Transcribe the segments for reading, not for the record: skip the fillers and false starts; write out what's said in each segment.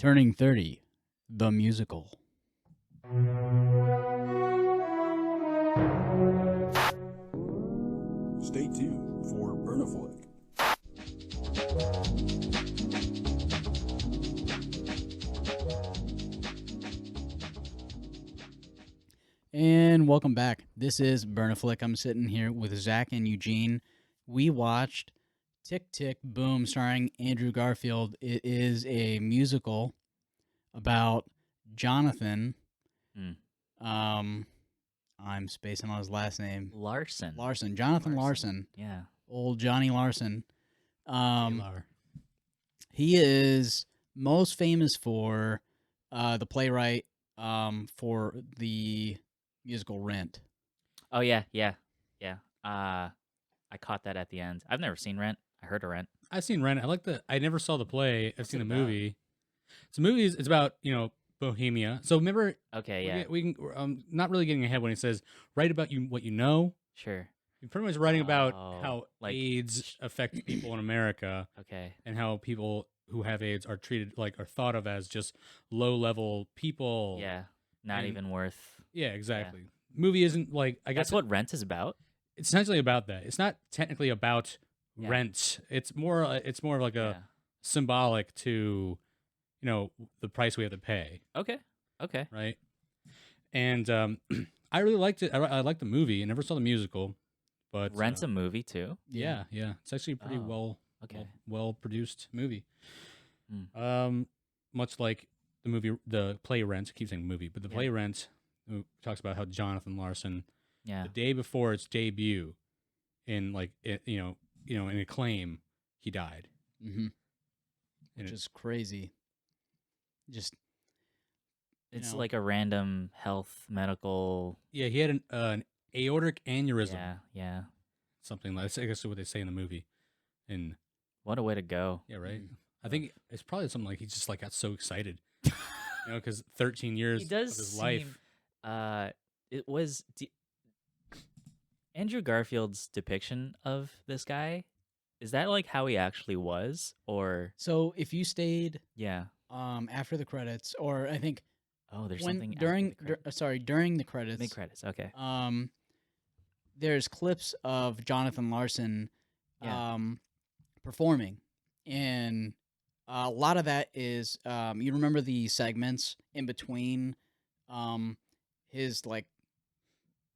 Turning 30, the musical. Stay tuned for Burnaflick. And welcome back. This is Burnaflick. I'm sitting here with Zach and Eugene. We watched Tick, Tick, Boom starring Andrew Garfield. It is a musical about Jonathan. I'm spacing on his last name. Larson. Jonathan Larson. Yeah. Old Johnny Larson. Taylor. He is most famous for the playwright for the musical Rent. Oh yeah. I caught that at the end. I've never seen Rent. I heard of Rent. I've seen Rent. I never saw the play. I've What's seen it the about? movie. So the movie is it's about Bohemia. So remember, Okay, yeah. we can not really getting ahead when he says write about what you know. Sure. He's pretty much writing about Oh, how like- AIDS affects people in America Okay. and how people who have AIDS are treated are thought of as just low level people. Yeah. Not And- even worth. Yeah, exactly. Movie isn't I guess That's what Rent is about. it's essentially about that. It's not technically about Yeah. rent. It's more of like a Yeah. symbolic to the price we have to pay, Okay. right? And I really liked it. I liked the movie. I never saw the musical, but Rent's a movie too. yeah. It's actually a pretty Oh, okay. well produced movie. Mm. Much like the play Rent. I keep saying movie, but the play Rent talks about how Jonathan Larson, Yeah. the day before its debut, in in Acclaim, he died. Mm-hmm. And Which is crazy. Just It's know. like a random health medical. Yeah, he had an aortic aneurysm. Yeah. Something like I guess that's what they say in the movie. And What a way to go. yeah, right. I think it's probably something like he just got so excited, because 13 years He does of his seem, life. It was Andrew Garfield's depiction of this guy. Is that like how he actually was, or so if you stayed yeah? after the credits, or I think Oh, there's when something during during the credits, mid credits. Okay. there's clips of Jonathan Larson Yeah. performing, and a lot of that is you remember the segments in between his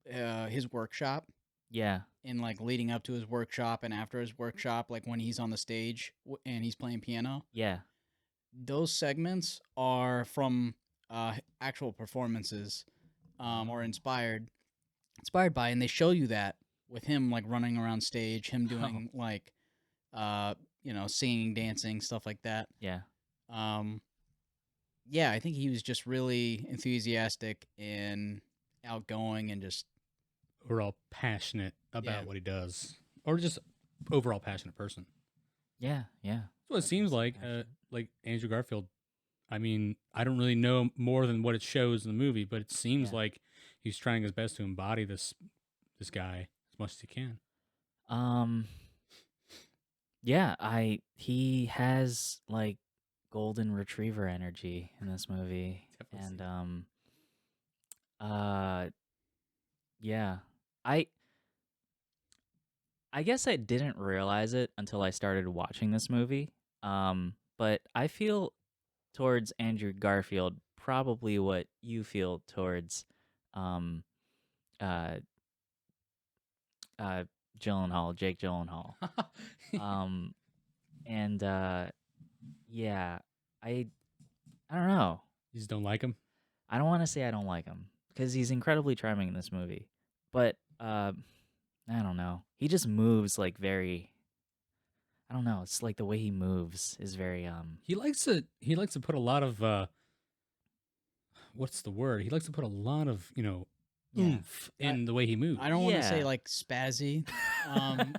his workshop, Yeah. and leading up to his workshop and after his workshop, like when he's on the stage and he's playing piano. Yeah. Those segments are from actual performances, or inspired by, and they show you that with him running around stage, him doing singing, dancing, stuff like that. Yeah. Yeah, I think he was just really enthusiastic and outgoing, and just Overall passionate about Yeah. what he does, or just overall passionate person. Yeah. That's what it seems like. Passionate. Like Andrew Garfield. I mean, I don't really know more than what it shows in the movie, but it seems Yeah. like he's trying his best to embody this guy as much as he can. Yeah. He has like golden retriever energy in this movie, Definitely and yeah. I guess I didn't realize it until I started watching this movie. But I feel towards Andrew Garfield probably what you feel towards uh Jake Gyllenhaal. And yeah, I don't know. You just don't like him? I don't want to say I don't like him because he's incredibly charming in this movie, but I don't know. He just moves like very. I don't know. It's like the way he moves is very He likes to put a lot of what's the word? He likes to put a lot of oomph in the way he moves. I don't want to say Yeah. spazzy,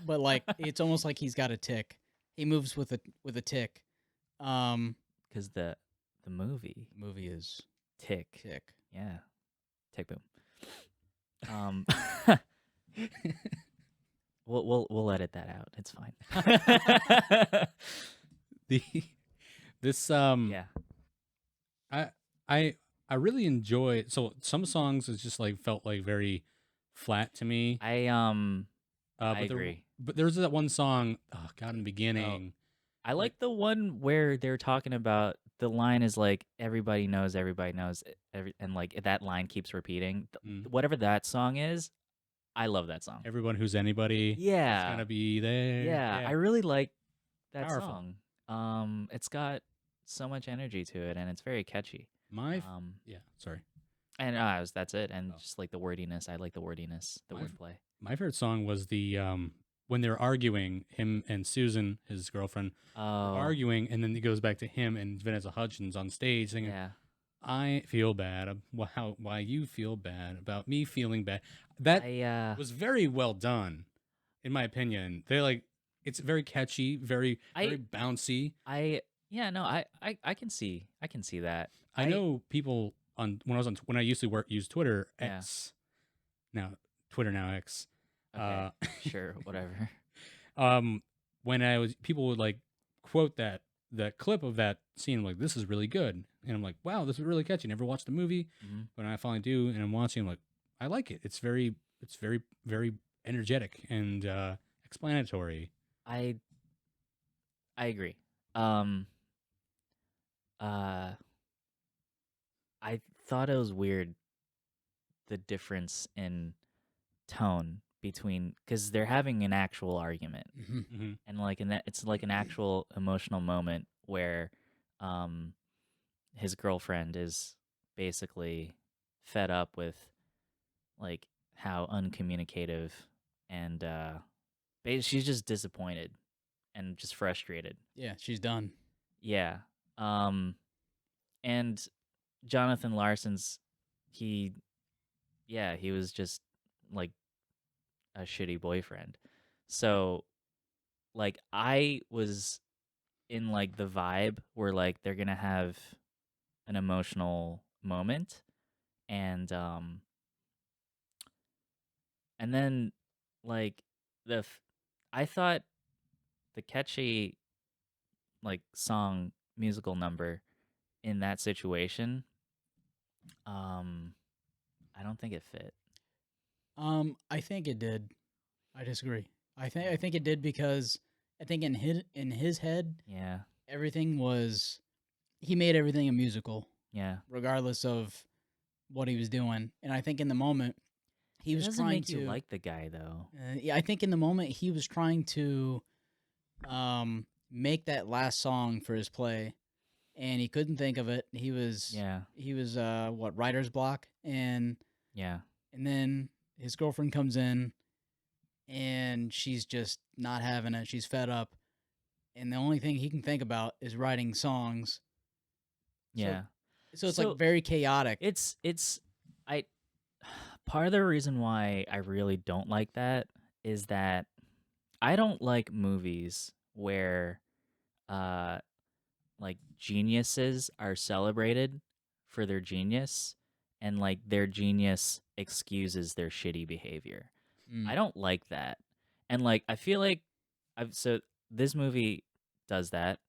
but it's almost like he's got a tick. He moves with a tick. because the movie Movie is Tick. tick. Yeah, Tick Boom. We'll edit that out. It's fine. the this Yeah. I I I really enjoy. So some songs is just like felt like very flat to me. I But agree. there's that one song. Oh God, in the Oh, beginning, I like like the one where they're talking about the line is like everybody knows, and like that line keeps repeating. mm, Whatever that song is, I love that song. everyone who's anybody is Yeah, gonna be there. yeah, I Yeah, really like that powerful. song. It's got so much energy to it, and it's very catchy. My Um, yeah, sorry. and that's it. And Oh, just like the wordiness, I like the wordiness, the my wordplay. my favorite song was the when they were arguing, him and Susan, his girlfriend, were Oh, arguing, and then it goes back to him and Vanessa Hudgens on stage singing, yeah. "I feel bad. Why you feel bad about me feeling bad." That I was very well done, in my opinion. They like it's very catchy, very I bouncy. I yeah, no, I I can see that. I know people on when I used to use Twitter Yeah. X now Twitter now X. Okay. Uh, Sure, whatever. um, when I was people would like quote that clip of that scene like this is really good, and I'm like wow this is really catchy. Never watched the movie, Mhm. but I finally do, and I'm watching. I'm like I like it. It's very energetic and explanatory. I I agree. Um uh I thought it was weird the difference in tone between cuz they're having an actual argument Mhm. Hmm. and like in that it's like an actual emotional moment where um his girlfriend is basically fed up with like how uncommunicative and she's just disappointed and just frustrated. Yeah, she's done. Yeah. Um and Jonathan Larson's he yeah, he was just like a shitty boyfriend. So like I was in like the vibe where like they're going to have an emotional moment and and then like the I thought the catchy like song musical number in that situation um I don't think it fit. I think it did. I disagree. I think it did because I think in his head Yeah. everything was he made everything a musical Yeah. regardless of what he was doing. And I think in the moment he It was doesn't trying make you to like the guy though. yeah, I think in the moment he was trying to make that last song for his play and he couldn't think of it. Yeah. He was what writer's block Yeah. and then his girlfriend comes in and she's just not having it. She's fed up and the only thing he can think about is writing songs. So Yeah. so it's like So very chaotic. it's I part of the reason why I really don't like that is that I don't like movies where uh like geniuses are celebrated for their genius and like their genius excuses their shitty behavior. Mm. I don't like that. And like I feel like this movie does that.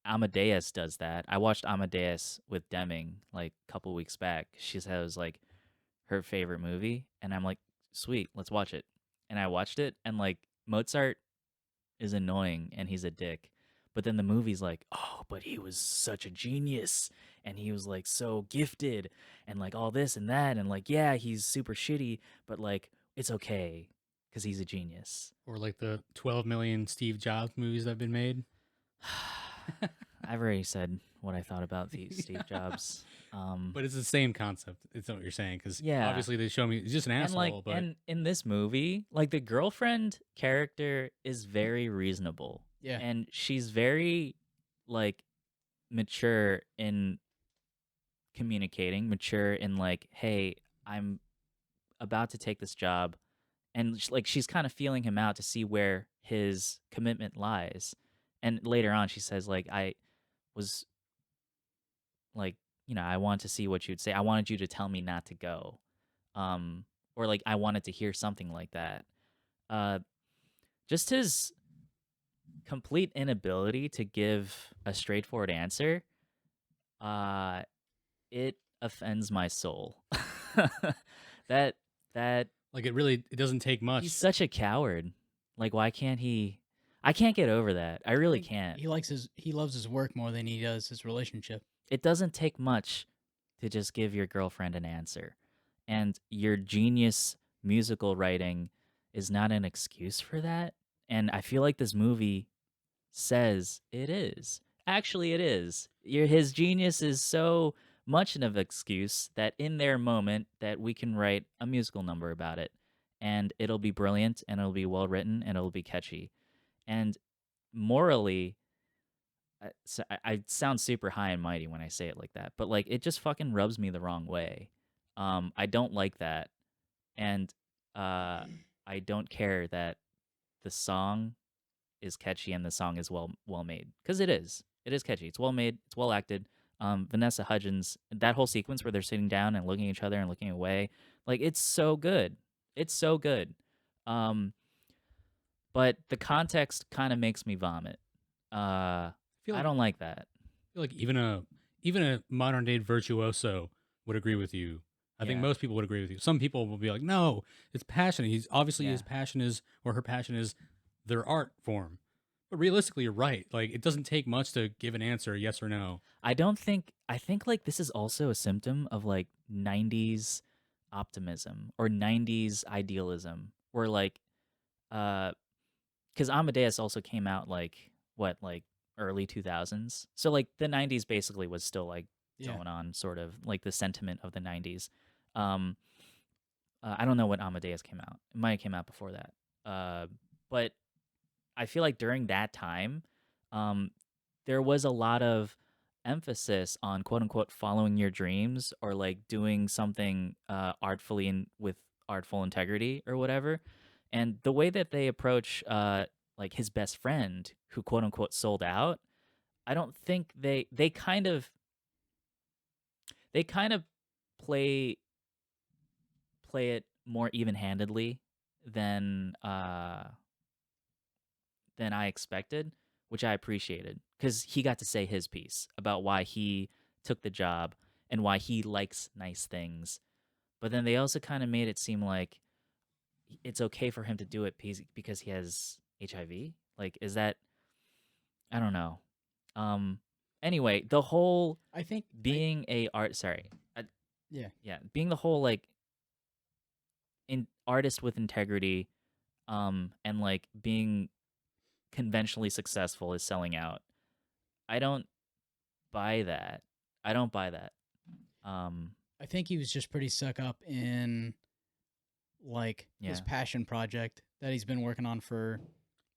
Amadeus does that. I watched Amadeus with Deming like a couple weeks back. She said it was like her favorite movie, and I'm like, sweet, let's watch it. And I watched it, and like Mozart is annoying and he's a dick, but then the movie's like, oh, but he was such a genius, and he was like so gifted, and like all this and that, and like yeah, he's super shitty, but like it's okay because he's a genius. Or like the 12 million Steve Jobs movies that have been made. I've already said what I thought about the Steve Jobs. But it's the same concept. It's what you're saying because Yeah, obviously they show me he's just an and like asshole. But and in this movie, like the girlfriend character is very reasonable, Yeah. and she's very like mature in communicating, mature in like, hey, I'm about to take this job, and like she's kind of feeling him out to see where his commitment lies. And later on, she says like, I was like, I wanted to see what you'd say. I wanted you to tell me not to go. Or like I wanted to hear something like that. Uh, just his complete inability to give a straightforward answer. Uh, it offends my soul. that that Like it doesn't take much. he's such a coward. Like, why can't he? I can't get over that. I I really think can't. he loves his work more than he does his relationship. It doesn't take much to just give your girlfriend an answer. And your genius musical writing is not an excuse for that. And I feel like this movie says it is. Actually, it is. His genius is so much of an excuse that in their moment that we can write a musical number about it. And it'll be brilliant and it'll be well written and it'll be catchy. And morally, I sound super high and mighty when I say it like that, but like it just fucking rubs me the wrong way. I don't like that, and I don't care that the song is catchy and the song is well made, because it is. It is catchy. It's well made. It's well acted. Vanessa Hudgens, that whole sequence where they're sitting down and looking at each other and looking away, like it's so good. It's so good. Um, but the context kind of makes me vomit. I feel I like, don't like that. feel like even a modern day virtuoso would agree with you. I think Yeah. most people would agree with you. Some people will be like, "No, it's passionate." He's obviously Yeah. his passion is, or her passion is, their art form. But realistically, you're right. Like it doesn't take much to give an answer, yes or no. I think like this is also a symptom of like 90s optimism or 90s idealism, where like cuz Amadeus also came out like like early 2000s. So like the 90s basically was still like Yeah. going on, sort of like the sentiment of the 90s. Um I don't know when Amadeus came out. It might have came out before that. But I feel like during that time, um, there was a lot of emphasis on quote unquote following your dreams or like doing something artfully and with artful integrity or whatever. And the way that they approach like his best friend who quote unquote sold out, I don't think they kind of play it more even-handedly than than I expected, which I appreciated because he got to say his piece about why he took the job and why he likes nice things. But then they also kind of made it seem like it's okay for him to do it because he has HIV. Like, is that? I don't know. Anyway, the whole I think being a art. Sorry. yeah. Yeah, being the whole like artist with integrity, and like being conventionally successful is selling out. I don't buy that. I don't buy that. Um, I think he was just pretty stuck up in like his Yeah. passion project that he's been working on for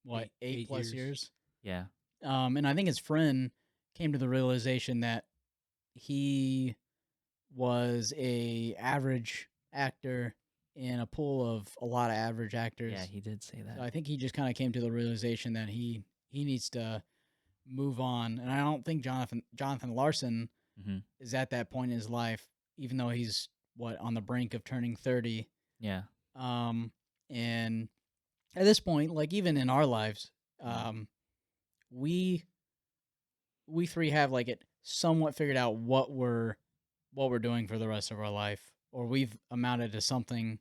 what, eight Eight plus years. years. yeah, And I think his friend came to the realization that he was a average actor in a pool of a lot of average actors. yeah, he did say So that. I think he just kind of came to the realization that he needs to move on. And I don't think Jonathan Larson Hmm. is at that point in his life, even though he's what, on the brink of turning 30. Yeah, And at this point, like even in our lives, we three have like it somewhat figured out what we're doing for the rest of our life, or we've amounted to something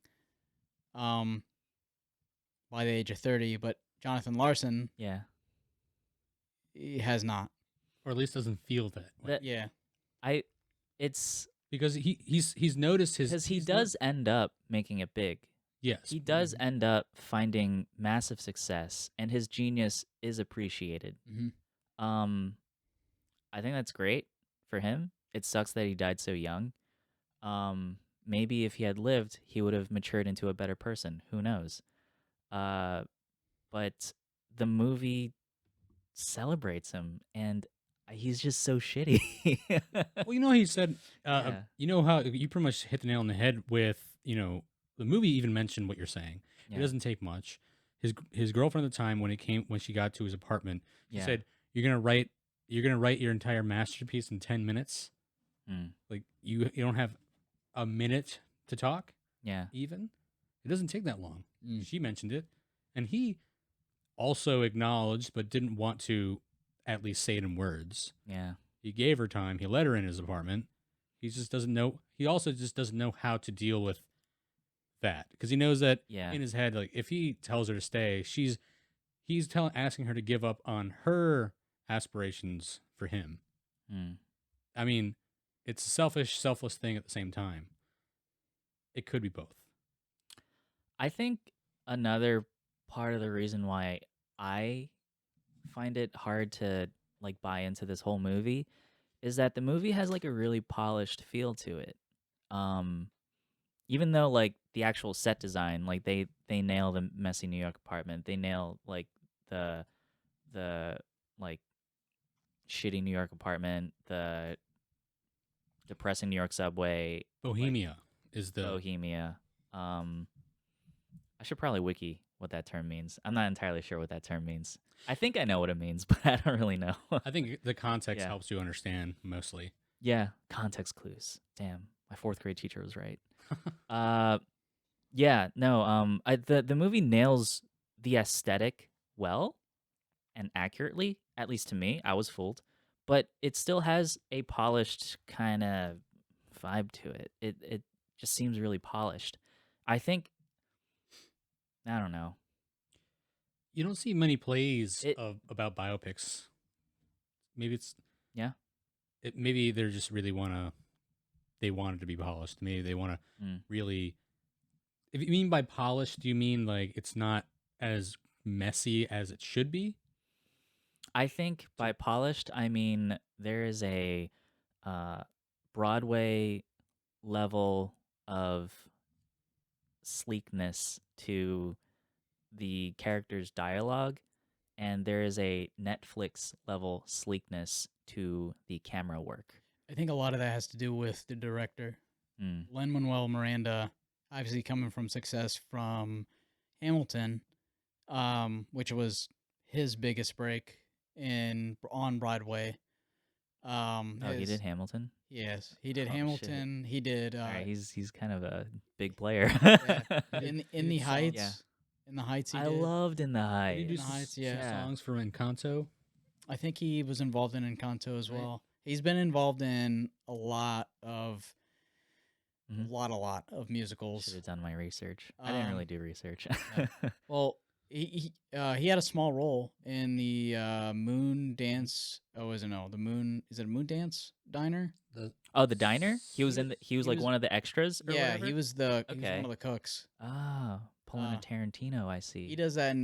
by the age of 30. But Jonathan Larson, yeah. he has not. Or at least doesn't feel that way. That Yeah. it's Because he's noticed his because he he's does end up making it big. yes. He does end up finding massive success, and his genius is appreciated. Mm-hmm. I think that's great for him. It sucks that he died so young. Maybe if he had lived, he would have matured into a better person. Who knows? But the movie celebrates him, and he's just so shitty. Well, he said, Yeah. you know how you pretty much hit the nail on the head with, the movie even mentioned what you're saying. It Yeah. doesn't take much. His girlfriend at the time when she got to his apartment, she Yeah. said, "You're gonna write your entire masterpiece in 10 minutes. Mm. Like you don't have a minute to talk Yeah. even. It doesn't take that long." Mm. She mentioned it, and he also acknowledged, but didn't want to at least say it in words. Yeah. He gave her time. He let her in his apartment. He just doesn't know. He also just doesn't know how to deal with that because he knows that Yeah. in his head, like if he tells her to stay, asking her to give up on her aspirations for him. Mm. I mean, it's a selfish, selfless thing at the same time. It could be both. I think another part of the reason why I find it hard to like buy into this whole movie is that the movie has like a really polished feel to it. Um Even though like the actual set design, like they nail the messy New York apartment, they nail like the the like shitty New York apartment, the depressing New York subway, Bohemia is the Bohemia. I should probably wiki what that term means. I'm not entirely sure what that term means. I think I know what it means, but I don't really know. I think the context Yeah. helps you understand mostly. Yeah, context clues. Damn, my fourth grade teacher was right. Yeah, no, the movie nails the aesthetic well and accurately, at least to me. I was fooled, but it still has a polished kind of vibe to it. It just seems really polished. I think I don't know. You don't see many plays It about biopics. Maybe it's yeah. maybe they're just really they want it to be polished. Maybe they want to Mm. really. If you mean by polished, do you mean like it's not as messy as it should be? I think by polished, I mean there is a uh, Broadway level of sleekness to the character's dialogue, and there is a Netflix level sleekness to the camera work. I think a lot of that has to do with the director. Mm. Lin-Manuel Miranda, obviously coming from success from Hamilton, which was his biggest break on Broadway. Oh, he did His Hamilton. Yes, he did Oh shit! Hamilton. He did All right, he's kind of a big player. yeah, in He the did Heights. Yeah. In the Heights, he I did. loved In the Did he do Heights. In the Heights, some yeah. songs from Encanto? I think he was involved in Encanto as Right. well. He's been involved in a lot of Mhm. a lot of musicals. Should have done my research. I didn't really Um, do research. yeah. Well, he had a small role in the Moon Dance. Oh, is it no? The Moon is it a Moon Dance Diner? Oh, the diner? He was in. He was he like was- one of the extras. Or Yeah, whatever? he was one Okay. of the cooks. Ah, pulling a Uh, Tarantino. I see. He does that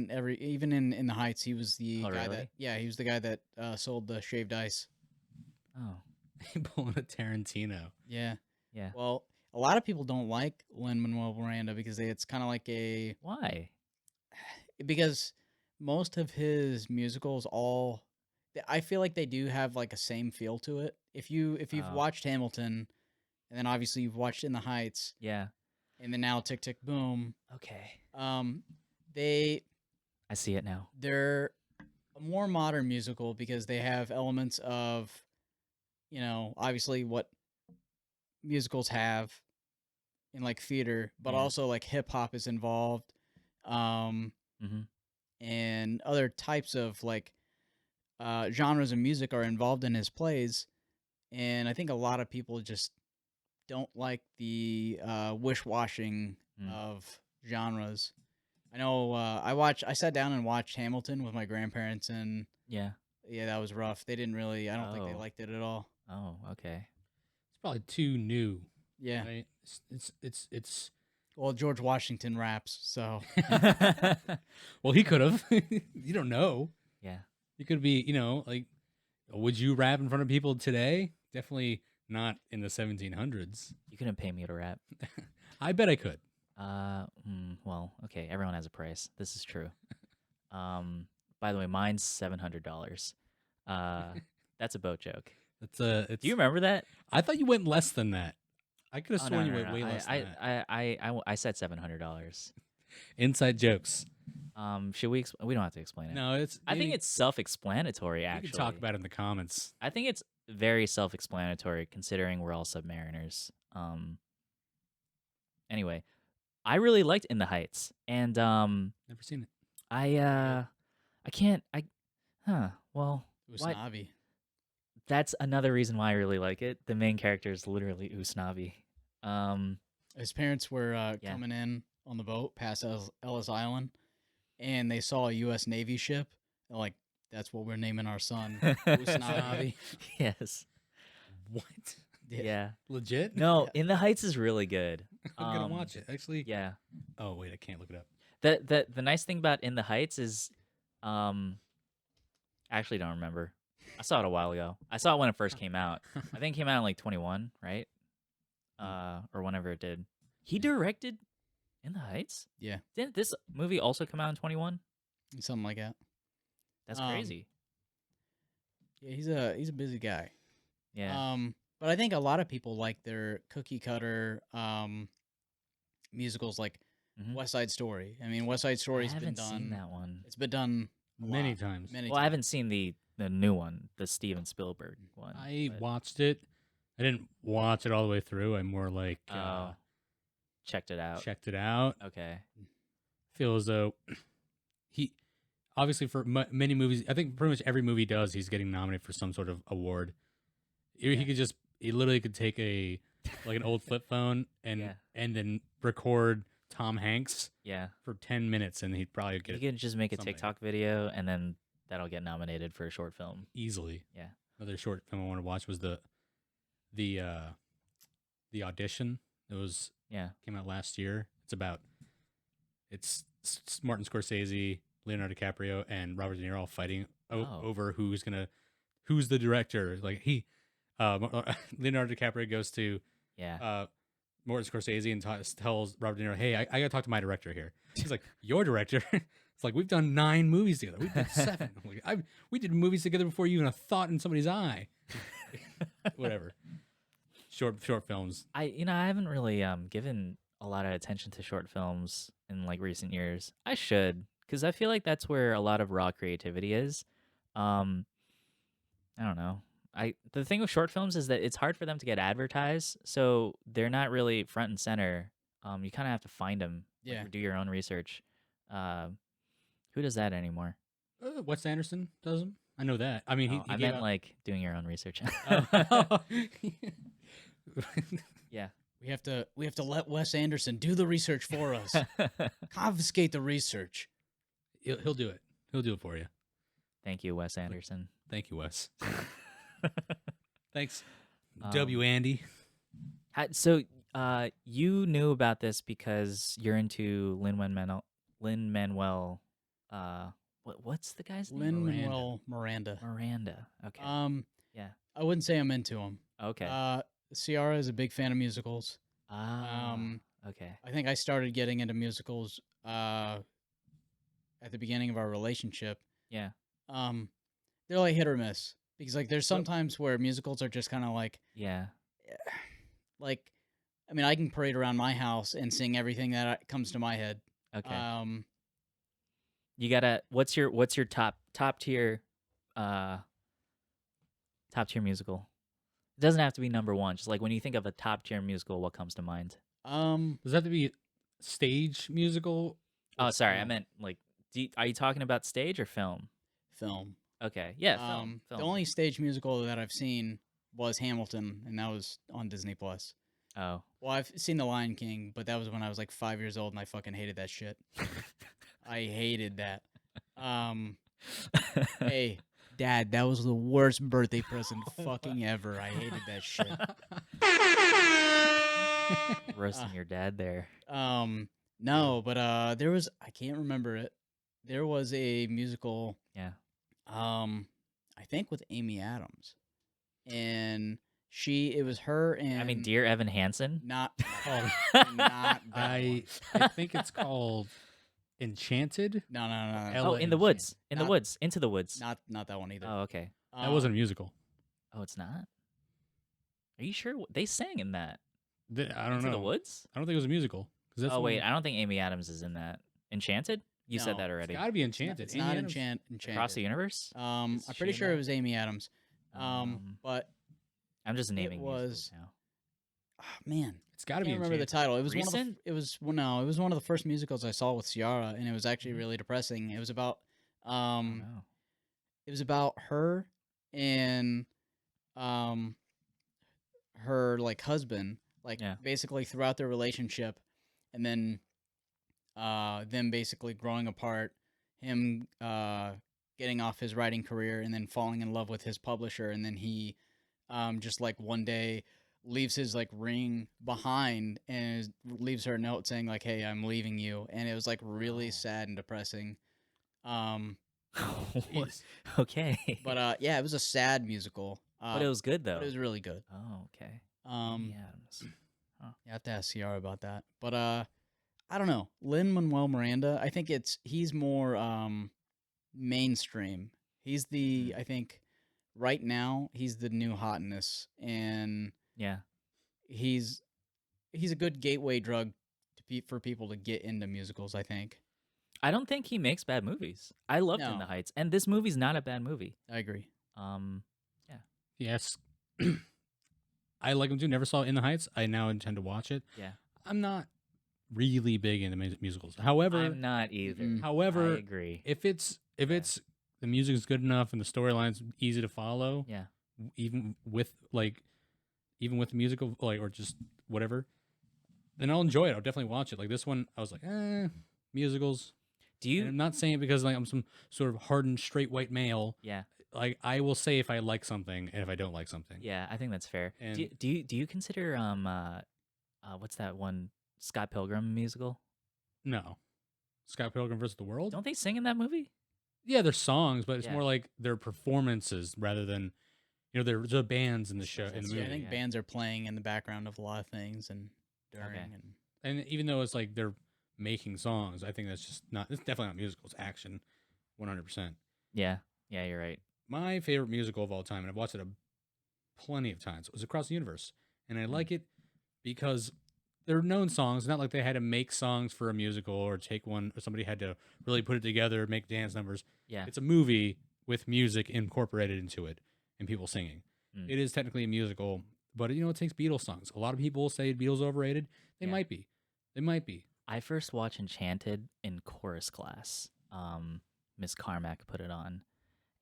even in the Heights. He was the Oh, guy really? he was the guy that sold the shaved ice. Oh, Pulling a Tarantino. Yeah. yeah. Well, a lot of people don't like Lin-Manuel Miranda because it's kind of like Why? because most of his musicals I feel like they do have like a same feel to it. If you've Oh. watched Hamilton, and then obviously you've watched In the Heights, Yeah. and then now Tick Tick Boom, Okay. they I see it now. they're a more modern musical because they have elements of, obviously what musicals have in like theater, but Yeah. also like hip hop is involved, Mm-hmm. and other types of like genres of music are involved in his plays. And I think a lot of people just don't like the wish-washing of genres. I know I sat down and watched Hamilton with my grandparents, and Yeah. yeah, that was rough. They didn't really, I don't think they Oh. liked it at all. Oh, okay. It's probably too new. Yeah. Right? It's Well, George Washington raps, so well, he could have. You don't know. Yeah. You could be, like, would you rap in front of people today? Definitely not in the 1700s. You couldn't pay me to rap. I bet I could. Well, okay. Everyone has a price. This is true. By the way, mine's $700. That's a boat joke. It's Do you remember that? I thought you went less than that. I could have Oh, sworn no, you no, went no. way less than that. I said $700. Inside jokes. Should we? We don't have to explain it. No, it's. I think it's self-explanatory. You Actually, can talk about it in the comments. I think it's very self-explanatory considering we're all submariners. Anyway, I really liked In the Heights, and Never seen it. I can't. Well, it was what? snobby. That's another reason why I really like it. The main character is literally Usnavi. His parents were Yeah. coming in on the boat past Ellis Island, and they saw a U.S. Navy ship. They're like, "That's what we're naming our son, Usnavi." Yes. What? Yeah. Legit? No, Yeah. In the Heights is really good. I'm gonna watch it. Actually. Yeah. Oh wait, I can't look it up. The nice thing about In the Heights is, I actually don't remember. I saw it a while ago. I saw it when it first came out. I think it came out in like 21, right? Or whenever it did. He directed In the Heights? Yeah, Didn't this movie also come out in 21? something like that. That's Um, crazy. Yeah, he's a busy guy. Yeah. But I think a lot of people like their cookie cutter musicals, like Mhm. West Side Story. I mean, West Side I Story's been haven't done. seen that one. It's been done a Many lot, times. Many Well, I times. haven't seen the new one, the Steven Spielberg one. I but- watched it. I didn't watch it all the way through. I more like checked it out. checked it out. Okay. Feel as though he obviously for many movies. I think pretty much every movie he does, he's getting nominated for some sort of award. He could just he literally could take an old flip phone and Yeah. and then record Tom Hanks Yeah. for 10 minutes, and he'd probably You get could just make a something. TikTok video and then that'll get nominated for a short film. easily. Yeah. Another short film I want to watch was the Audition. It was Yeah. came out last year. It's Martin Scorsese, Leonardo DiCaprio, and Robert De Niro all fighting Oh. over who's the director. Like Leonardo DiCaprio goes to Yeah. Martin Scorsese and tells Robert De Niro, "Hey, I got to talk to my director here." He's like, "Your director?" It's like, we've done 9 movies together. We've done 7. We did movies together before you even a thought in somebody's eye. Whatever. Short films. I haven't really given a lot of attention to short films in like recent years. I should, because I feel like that's where a lot of raw creativity is. I don't know. The thing with short films is that it's hard for them to get advertised, so they're not really front and center. You kind of have to find them. Yeah. Or do your own research. Who does that anymore? Wes Anderson does them. I know that. I mean, Oh, he I gave meant out- like doing your own research. Oh. Yeah. We have to let Wes Anderson do the research for us. Confiscate the research. He'll do it. He'll do it for you. Thank you, Wes Anderson. Thank you, Wes. Thanks, Um, W. Andy. So, you knew about this because you're into Lin-Manuel. What's the guy's name? Lin-Manuel Miranda. Miranda. Okay. Yeah. I wouldn't say I'm into him. Okay. Ciara is a big fan of musicals. Okay. I think I started getting into musicals at the beginning of our relationship. Yeah. They're like hit or miss because like there's sometimes where musicals are just kind of like Yeah. I mean I can parade around my house and sing everything that comes to my head. Okay. You gotta. What's your top tier musical? It doesn't have to be number one. Just like when you think of a top tier musical, what comes to mind? Does that have to be stage musical? Oh, or sorry. I film? meant like. Are you talking about stage or film? Film. Okay. Yeah. Film. The only stage musical that I've seen was Hamilton, and that was on Disney Plus. Oh. Well, I've seen The Lion King, but that was when I was like 5 years old, and I fucking hated that shit. I hated that. Hey, Dad, that was the worst birthday present fucking ever. I hated that shit. Roasting your dad there. No, but there was I can't remember it. There was a musical. Yeah. I think with Amy Adams, and it was her and I mean, Dear Evan Hansen. not Oh, not that I think it's called Enchanted. one. No. Ella Oh, In the Enchanted. Woods. In the Not- Woods. Into the Woods. Not that one either. Oh, okay. That wasn't a musical. Oh, it's not. Are you sure they sang in that? I don't Into know. the Woods. I don't think it was a musical. 'Cause that's Oh the wait, one- I don't think Amy Adams is in that. Enchanted. You said No, that it's already. It's got to be Enchanted. It's Amy not Adams? Enchanted. Across the Universe. I'm Is pretty she sure in it that? was Amy Adams. But I'm just naming was- musicals now. Man, It's got I to be can't remember the Enchanted. title. It was Recent? it was one of the first musicals I saw with Ciara, and it was actually really depressing. It was about Oh, no. it was about her and um her like husband, like Yeah. basically throughout their relationship, and then them basically growing apart, him getting off his writing career, and then falling in love with his publisher, and then he just like one day leaves his like ring behind and leaves her a note saying like, "Hey, I'm leaving you," and it was like really Oh. sad and depressing. Um, What? Jeez. Okay. but yeah, it was a sad musical. But it was good but it though. was really good. Oh, okay. Um, Amy Adams. you have to ask CR about that. But I don't know. Lin-Manuel Miranda, I think he's more mainstream. He's the Mm. I think right now he's the new hotness, and Yeah. he's a good gateway drug for people to get into musicals, I think. I don't think he makes bad movies. I loved In No. the Heights, and this movie's not a bad movie. I agree. Yeah. Yes. I like him too. Never saw In the Heights. I now intend to watch it. Yeah. I'm not really big into musicals. However, I'm not either. Mm-mm. however, I agree. if it's the music is good enough and the storyline's easy to follow, Yeah. even with the musical or just whatever, then I'll enjoy it. I'll definitely watch it. Like this one, I was like, musicals. Do And you? I'm not saying it because like I'm some sort of hardened straight white male. Yeah. Like I will say if I like something and if I don't like something. Yeah. I think that's fair. And Do you consider what's that one Scott Pilgrim musical? no, Scott Pilgrim versus the World. Don't they sing in that movie? Yeah, they're songs, but it's Yeah. more like their performances rather than there's bands in the show in the That's movie. I think yeah. bands are playing in the background of a lot of things and during Okay. And even though it's like they're making songs, I think that's just not. It's definitely not musical. It's action, 100%. Yeah. Yeah. You're right. My favorite musical of all time, and I've watched it plenty of times, was Across the Universe, and I like it because they're known songs. Not like they had to make songs for a musical or take one, or somebody had to really put it together, make dance numbers. Yeah. It's a movie with music incorporated into it and people singing. Mm. It is technically a musical, but it takes Beatles songs. A lot of people say Beatles overrated. They Yeah. might be. They might be. I first watched Enchanted in chorus class. Miss Carmack put it on,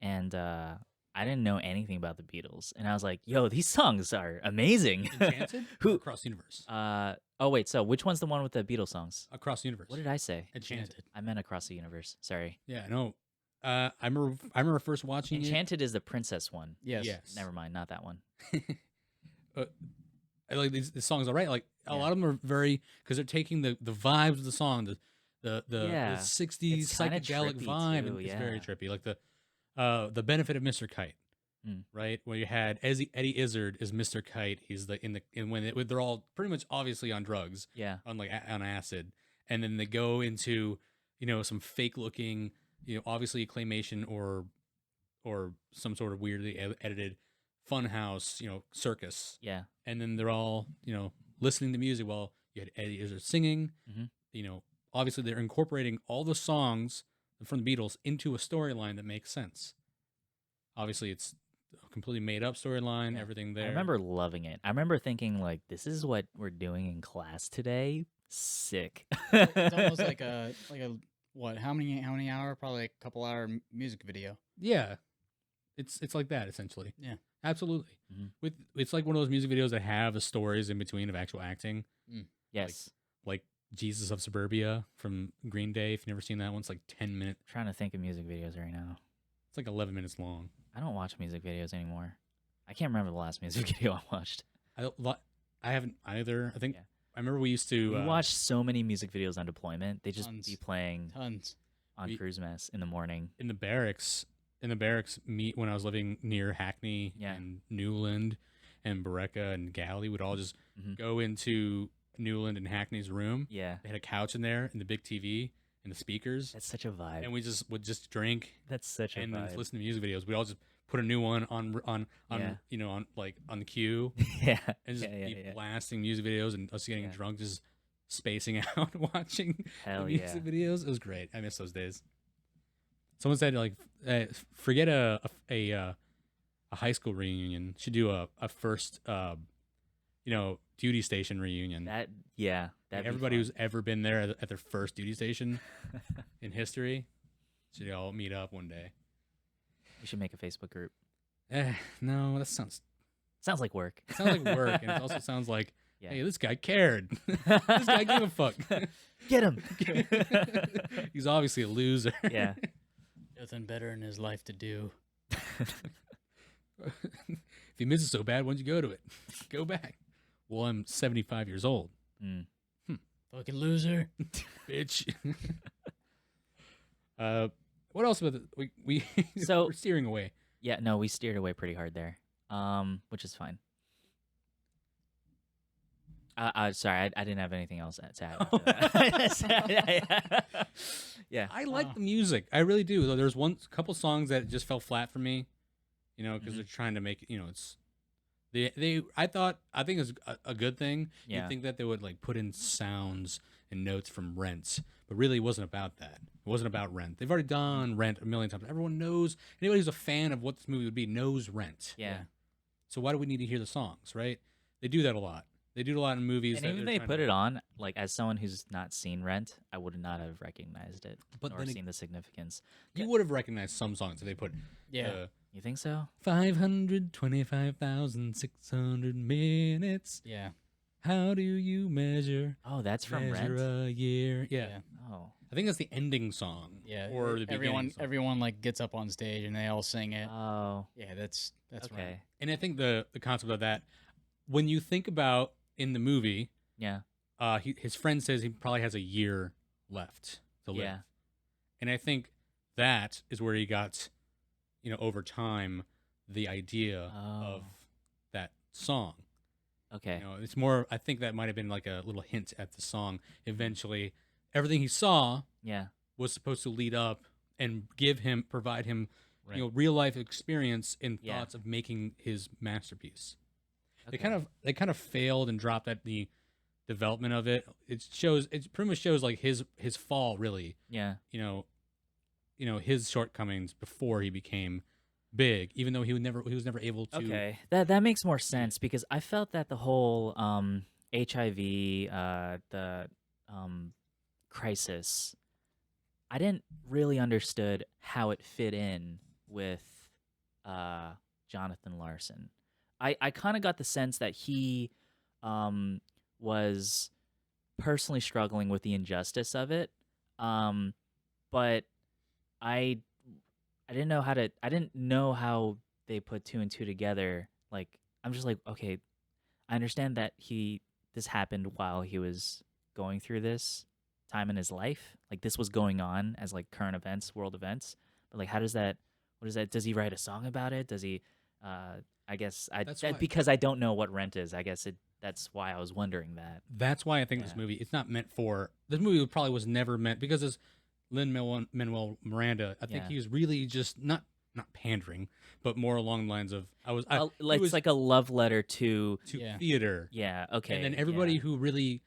and I didn't know anything about the Beatles, and I was like, "Yo, these songs are amazing." Enchanted? Who? Across the Universe. Oh wait, so which one's the one with the Beatles songs? Across the Universe. What did I say? Enchanted. I meant Across the Universe. Sorry. Yeah, no. I remember first watching Enchanted is the princess one. Yes. Yes. Never mind, not that one. I like these songs, all right. Like a Yeah. lot of them are very because they're taking the vibes of the song, the Yeah. 60s It's kinda psychedelic trippy, vibe. too, And it's very yeah. trippy. Like the benefit of Mr. Kite, Mm. right? Where you had Eddie Izzard is Mr. Kite. He's when they're all pretty much obviously on drugs, Yeah. on on acid, and then they go into some fake looking, obviously claymation or some sort of weirdly edited funhouse, circus. Yeah. And then they're all, listening to music while you had Eddie Izzard singing. Mhm. Obviously they're incorporating all the songs from the Beatles into a storyline that makes sense. Obviously it's a completely made up storyline, Yeah. everything there. I remember loving it. I remember thinking like, "This is what we're doing in class today." Sick. It's almost like a what? How many hour? Probably a couple hour music video. Yeah. It's like that essentially. Yeah. Absolutely. Mhm. It's like one of those music videos that have the stories in between of actual acting. Yes. Like Jesus of Suburbia from Green Day. If you've never seen that one, it's like 10 minutes. I'm trying to think of music videos right now. It's like 11 minutes long. I don't watch music videos anymore. I can't remember the last music video I watched. I haven't either. I think Yeah. I remember we used to We watched so many music videos on deployment. They just Tons. be playing Tons. on We- cruise mess in the morning. in the barracks. Meet when I was living near Hackney Yeah. and Newland and Bereka and Galley would all just Mhm. go into Newland and Hackney's room. Yeah. They had a couch in there and the big TV and the speakers, That's such a vibe. and we just would just drink That's such a and then vibe. listen to music videos. We'd all just put a new one on Yeah. on the queue yeah. and just yeah, be yeah. blasting music videos and us getting Yeah. drunk, just spacing out watching Hell the yeah. music videos. It was great. I miss those days. Someone said like, forget a high school reunion. Should do a first duty station reunion. That yeah. Like, That'd be everybody fun. who's ever been there at their first duty station in history should all meet up one day. We should make a Facebook group. No, that sounds Sounds like work. It sounds like work, and it also sounds like, Yeah. hey, this guy cared. This guy gave a fuck. Get him. He's obviously a loser. Yeah. Nothing better in his life to do. If he misses so bad, why don't you go to it? Go back. Well, I'm 75 years old. Mm. Fucking loser. Bitch. What else about we So- we're steering away. Yeah, no, we steered away pretty hard there, which is fine. Sorry, I didn't have anything else to add. After that. Yeah. I like Oh. the music. I really do. Though there's couple songs that just fell flat for me, because Mhm. they're trying to make it, it's I think it's a good thing. Yeah. You'd think that they would like put in sounds and notes from Rent, but really it wasn't about that. It wasn't about Rent. They've already done Rent a million times. Everyone knows, anybody who's a fan of what this movie would be knows Rent. Yeah. So why do we need to hear the songs, right? They do that a lot. They do it a lot in movies. And even if they put it on, like as someone who's not seen Rent, I would not have recognized it But or then seen the significance. you would have recognized some songs if they put Yeah. You think so? 525,600 minutes. Yeah. How do you measure Oh, that's from Rent. a year? Yeah. Oh, I think that's the ending song. Yeah. Or the beginning song. Everyone like gets up on stage and they all sing it. oh, Yeah, that's okay. right. And I think the concept of that, when you think about in the movie, Yeah, his friend says he probably has a year left to live. yeah, And I think that is where he got, over time, the idea of Oh. that song. okay. It's more, I think that might have been like a little hint at the song. Eventually, everything he saw Yeah, was supposed to lead up and provide him, Right. real life experience and Yeah. thoughts of making his masterpiece. okay. They kind of failed and dropped at the development of it. It pretty much shows like his fall really, Yeah, his shortcomings before he became big, even though he was never able to. okay. That makes more sense because I felt that the whole HIV the crisis, I didn't really understood how it fit in with Jonathan Larson. I kind of got the sense that he was personally struggling with the injustice of it, but I didn't know how they put two and two together. Like I'm just like, okay, I understand that this happened while he was going through this time in his life. Like this was going on as like current events, world events. But like, what is that? Does he write a song about it? Does he? I guess That's why- because I don't know what Rent is. I guess that's why I was wondering that. That's why I think this Yeah. movie, it's not meant for. This movie probably was never meant because as Lin-Manuel Miranda, I think Yeah. he was really just not pandering, but more along the lines of It's was- like a love letter to Yeah. theater. yeah. Okay. And then everybody yeah. who really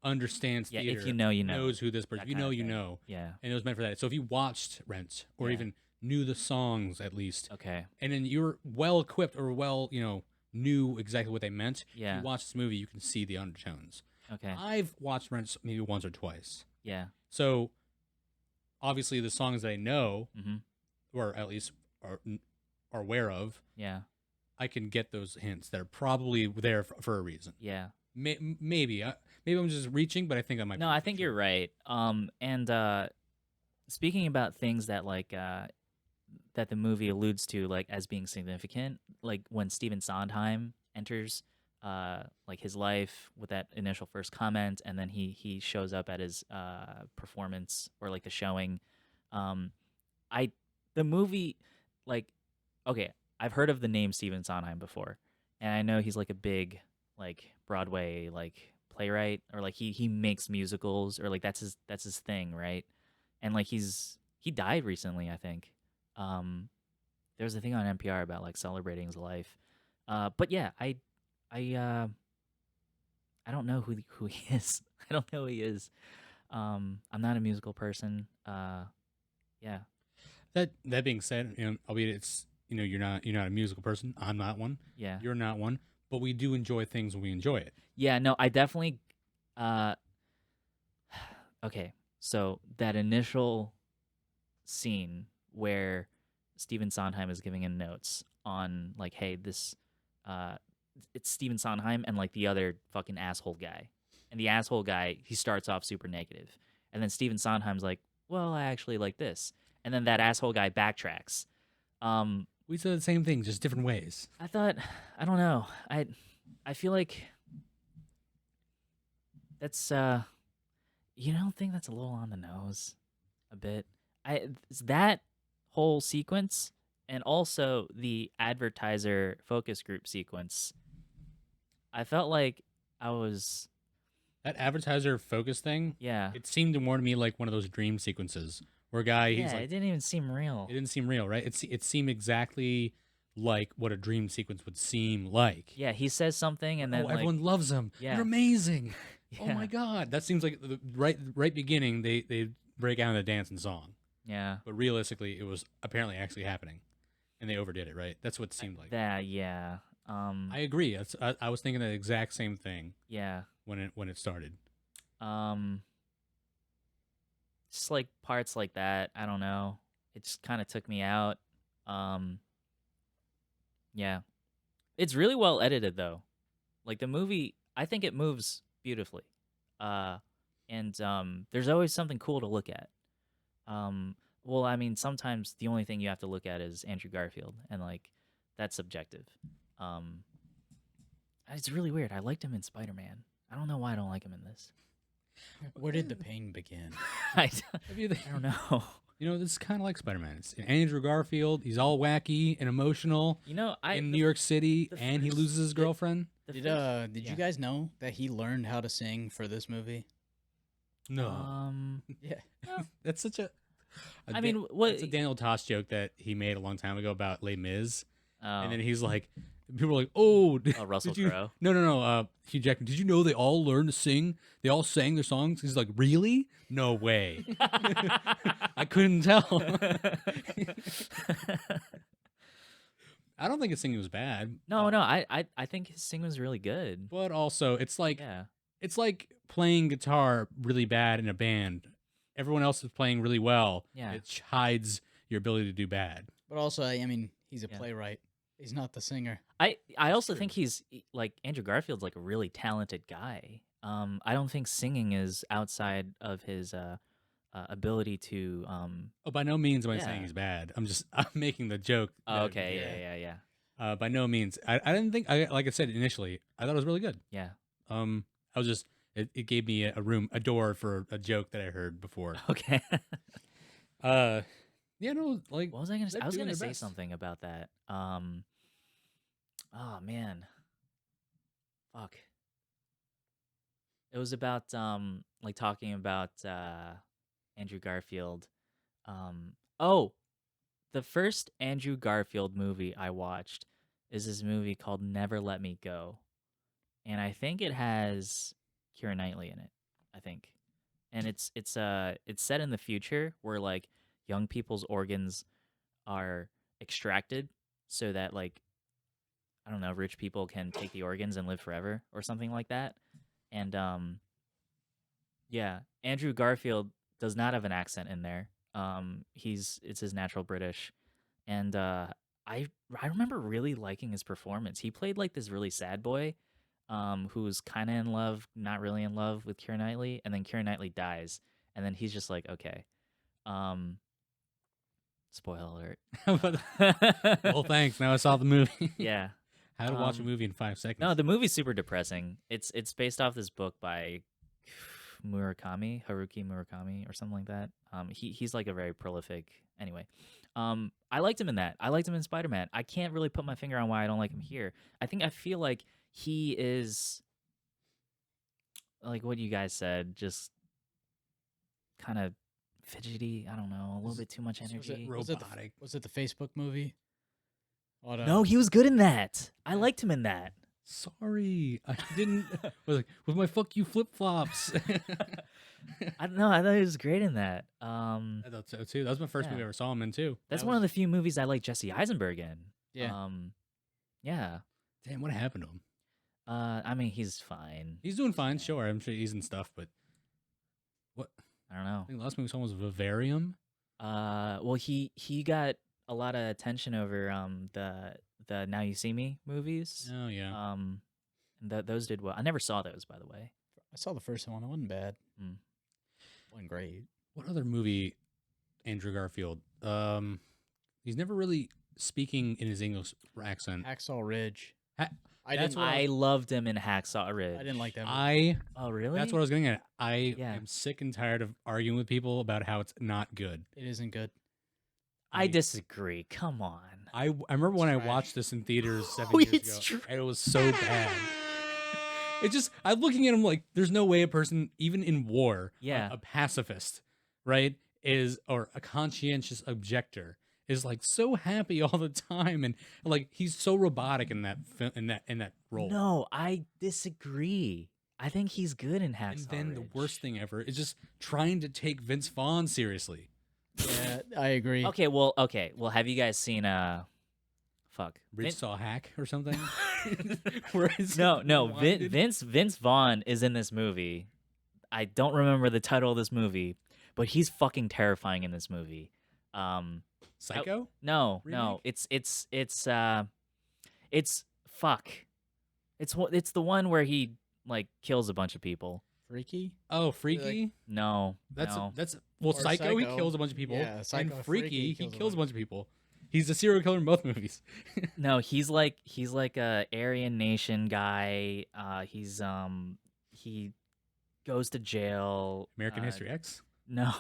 understands Yeah, theater if you know, you know. knows who this person. That You kinda know, you thing. know. Yeah. And it was meant for that. So if you watched Rent or Yeah. even knew the songs at least, Okay. and then you're well equipped or knew exactly what they meant. If Yeah. you watch this movie, you can see the undertones. Okay. I've watched Rent maybe once or twice. Yeah. So obviously the songs that I know, Mm-hmm. or at least are aware of, Yeah. I can get those hints that are probably there for a reason. Yeah. Maybe I'm just reaching, but I think I might. No, I think you're right. And speaking about things that like that the movie alludes to like as being significant, like when Stephen Sondheim enters like his life with that initial first comment, and then he shows up at his performance or like the showing. The movie, like, okay, I've heard of the name Stephen Sondheim before, and I know he's like a big like Broadway like playwright, or like he makes musicals, or like that's his thing, right? And like he died recently, I think. There was a thing on NPR about like celebrating his life. But yeah, I don't know who he is. I don't know who he is. I'm not a musical person. Yeah. That being said, albeit it's you're not a musical person. I'm not one. Yeah. You're not one. But we do enjoy things when we enjoy it. Yeah, no, I definitely okay. So that initial scene where Stephen Sondheim is giving him notes on like, hey, this it's Stephen Sondheim and like the other fucking asshole guy. And the asshole guy, he starts off super negative. And then Stephen Sondheim's like, well, I actually like this. And then that asshole guy backtracks. We said the same thing, just different ways. I thought, I don't know. I feel like that's you don't think that's a little on the nose a bit? It's that whole sequence and also the advertiser focus group sequence. I felt like I was That advertiser focus thing, yeah. it seemed more to me like one of those dream sequences where a guy, he's Yeah, like, it didn't even seem real. it didn't seem real, right? It seemed exactly like what a dream sequence would seem like. Yeah, he says something and then like everyone loves him. Yeah. You're amazing. Oh Yeah. my god, that seems like the right beginning. They break out in a dance and song, yeah. but realistically, it was apparently actually happening, and they overdid it. Right? That's what it seemed like. That yeah. I agree. I was thinking the exact same thing Yeah. when it started. Just like parts like that, I don't know. It just kind of took me out. Yeah. It's really well edited though. Like the movie, I think it moves beautifully. And there's always something cool to look at. Well, I mean, sometimes the only thing you have to look at is Andrew Garfield, and like that's subjective. It's really weird. I liked him in Spider-Man. I don't know why I don't like him in this. Where did the pain begin? I Have you don't know. You know, this is kind of like Spider-Man. It's Andrew Garfield. He's all wacky and emotional You know, in New York City, the and he first- loses his girlfriend. Did yeah. you guys know that he learned how to sing for this movie? No, Yeah. that's such a. I mean, what? It's a Daniel Tosh joke that he made a long time ago about Les Mis, Oh, and then he's like, people were like, "Oh, Russell did you, Crowe. No, Hugh Jackman. Did you know they all learned to sing? They all sang their songs." He's like, "Really? No way." I couldn't tell. I don't think his singing was bad. No, I think his singing was really good. But also, it's like Yeah. it's like playing guitar really bad in a band. Everyone else is playing really well. Yeah. It hides your ability to do bad. But also, I mean, he's a Yeah. playwright. He's not the singer. I also true. think he's like Andrew Garfield's like a really talented guy. I don't think singing is outside of his ability to Oh, by no means am I Yeah. saying he's bad. I'm making the joke. Oh, that- okay, yeah. By no means. I didn't think. Like I said initially, I thought it was really good. Yeah. I was just. It gave me a door for a joke that I heard before. Okay. Yeah, no, like What was I gonna say? they're I was doing gonna their say best. something about that. Oh man. Fuck. It was about like talking about Andrew Garfield. Oh, the first Andrew Garfield movie I watched is this movie called Never Let Me Go. And I think it has Keira Knightley in it. I think. And it's set in the future where like young people's organs are extracted so that like I don't know, rich people can take the organs and live forever or something like that. And yeah, Andrew Garfield does not have an accent in there. It's his natural British. And I remember really liking his performance. He played like this really sad boy who's kind of in love, not really in love with Keira Knightley, and then Keira Knightley dies, and then he's just like, okay. Spoiler alert. Well, thanks. Now I saw the movie. Yeah. How to watch a movie in 5 seconds. No, the movie's super depressing. It's based off this book by Haruki Murakami, or something like that. He's like a very prolific. Anyway, I liked him in that. I liked him in Spider-Man. I can't really put my finger on why I don't like him here. I feel like he is like what you guys said, just kind of fidgety. I don't know, a little bit too much energy. robotic. Was it the Facebook movie? No, he was good in that. I liked him in that. Sorry, I didn't. I was like, with my fuck you flip flops. I don't know. I thought he was great in that. I thought so too. That was my first Yeah. movie I ever saw him in too. That's That one of was- the few movies I like Jesse Eisenberg in. Yeah. Yeah. Damn, what happened to him? I mean, he's fine. He's doing fine. Sure, I'm sure he's in stuff, but what? I don't know. I think the last movie we saw was Vivarium. Well, he got a lot of attention over the Now You See Me movies. Oh yeah. And those did well. I never saw those, by the way. I saw the first one. It wasn't bad. Mm. Wasn't great. What other movie? Andrew Garfield. He's never really speaking in his English accent. Hacksaw Ridge. I didn't. I loved him in Hacksaw Ridge. I didn't like that movie. Oh, really? That's what I was getting at. I Yeah. am sick and tired of arguing with people about how it's not good. It isn't good. I disagree. Come on. I remember when I trash. watched this in theaters 7 Oh, years it's ago. It was so bad. It just, I'm looking at him like, there's no way a person, even in war, Yeah. a pacifist, right, or a conscientious objector, is like so happy all the time, and like he's so robotic in that role. No, I disagree. I think he's good in Hacksaw And then Ridge. the worst thing ever is just trying to take Vince Vaughn seriously. Yeah, I agree. Okay, well, have you guys seen Bridge saw hack or something. Where it's No, blinded. Vince Vaughn is in this movie. I don't remember the title of this movie, but he's fucking terrifying in this movie. Psycho. No, Remake? it's fuck. It's the one where he like kills a bunch of people. Freaky. Oh, Freaky. No, That's no. well, Or Psycho. He Psycho. kills a bunch of people. Yeah, Psycho, and Freaky, Freaky, he kills a kills a bunch. bunch of people. He's a serial killer in both movies. No, he's like a Aryan Nation guy. He goes to jail. American History X. No.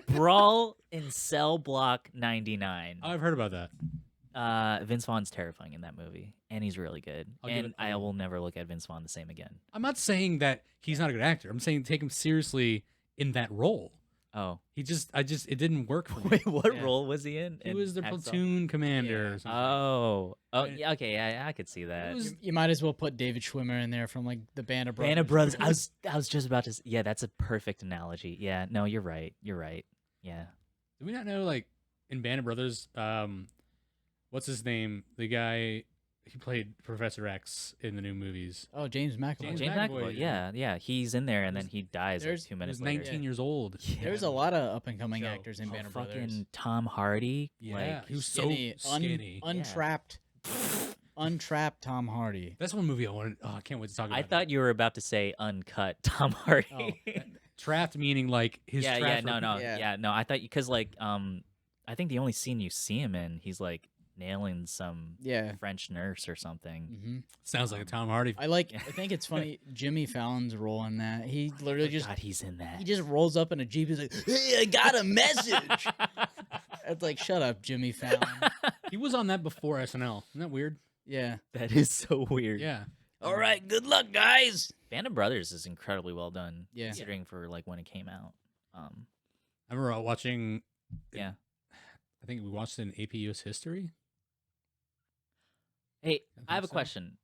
Brawl in Cell Block 99. Oh, I've heard about that. Vince Vaughn's terrifying in that movie, and he's really good. I'll give And it- I will never look at Vince Vaughn the same again. I'm not saying that he's not a good actor. I'm saying take him seriously in that role. Oh, It didn't work for me. wait, what Yeah. role was he in? He in was the Hacksaw? platoon commander Yeah. or something. Oh, And- yeah, okay, I could see that. was- You might as well put David Schwimmer in there from like the Band of Brothers. Band of Brothers. I was just about to. Yeah, that's a perfect analogy. Yeah, no, you're right. You're right. Yeah. Did we not know, like, in Band of Brothers, what's his name? The guy, he played Professor X in the new movies. Oh, James McAvoy. James James McAvoy, McAvoy. yeah. Yeah. He's in there, and then he dies like there's- 2 He minutes was later. 19 years old. There's a lot of up and coming Show. actors in Oh, Band of Brothers. fucking Tom Hardy. Yeah, Like, he was Skinny, so skinny. untrapped, untrapped Tom Hardy. That's one movie I wanted. Oh, I can't wait to talk about. I it. thought you were about to say uncut Tom Hardy. Oh, Trapped meaning like his. yeah, traps no, were- no, Yeah. yeah, no. I thought because like I think the only scene you see him in, he's like nailing some Yeah. French nurse or something. hmm Sounds like a Tom Hardy. I think it's funny. Jimmy Fallon's role in that. He literally just God, he's in that. he just rolls up in a jeep. He's like, "Hey, I got a message." It's like, shut up, Jimmy Fallon. He was on that before SNL. Isn't that weird? Yeah. That is so weird. Yeah. All right. Good luck, guys. Band of Brothers is incredibly well done. Yeah. Considering for like when it came out. I remember watching. Yeah. I think we watched it in AP US History. Hey, I I have a think so. question.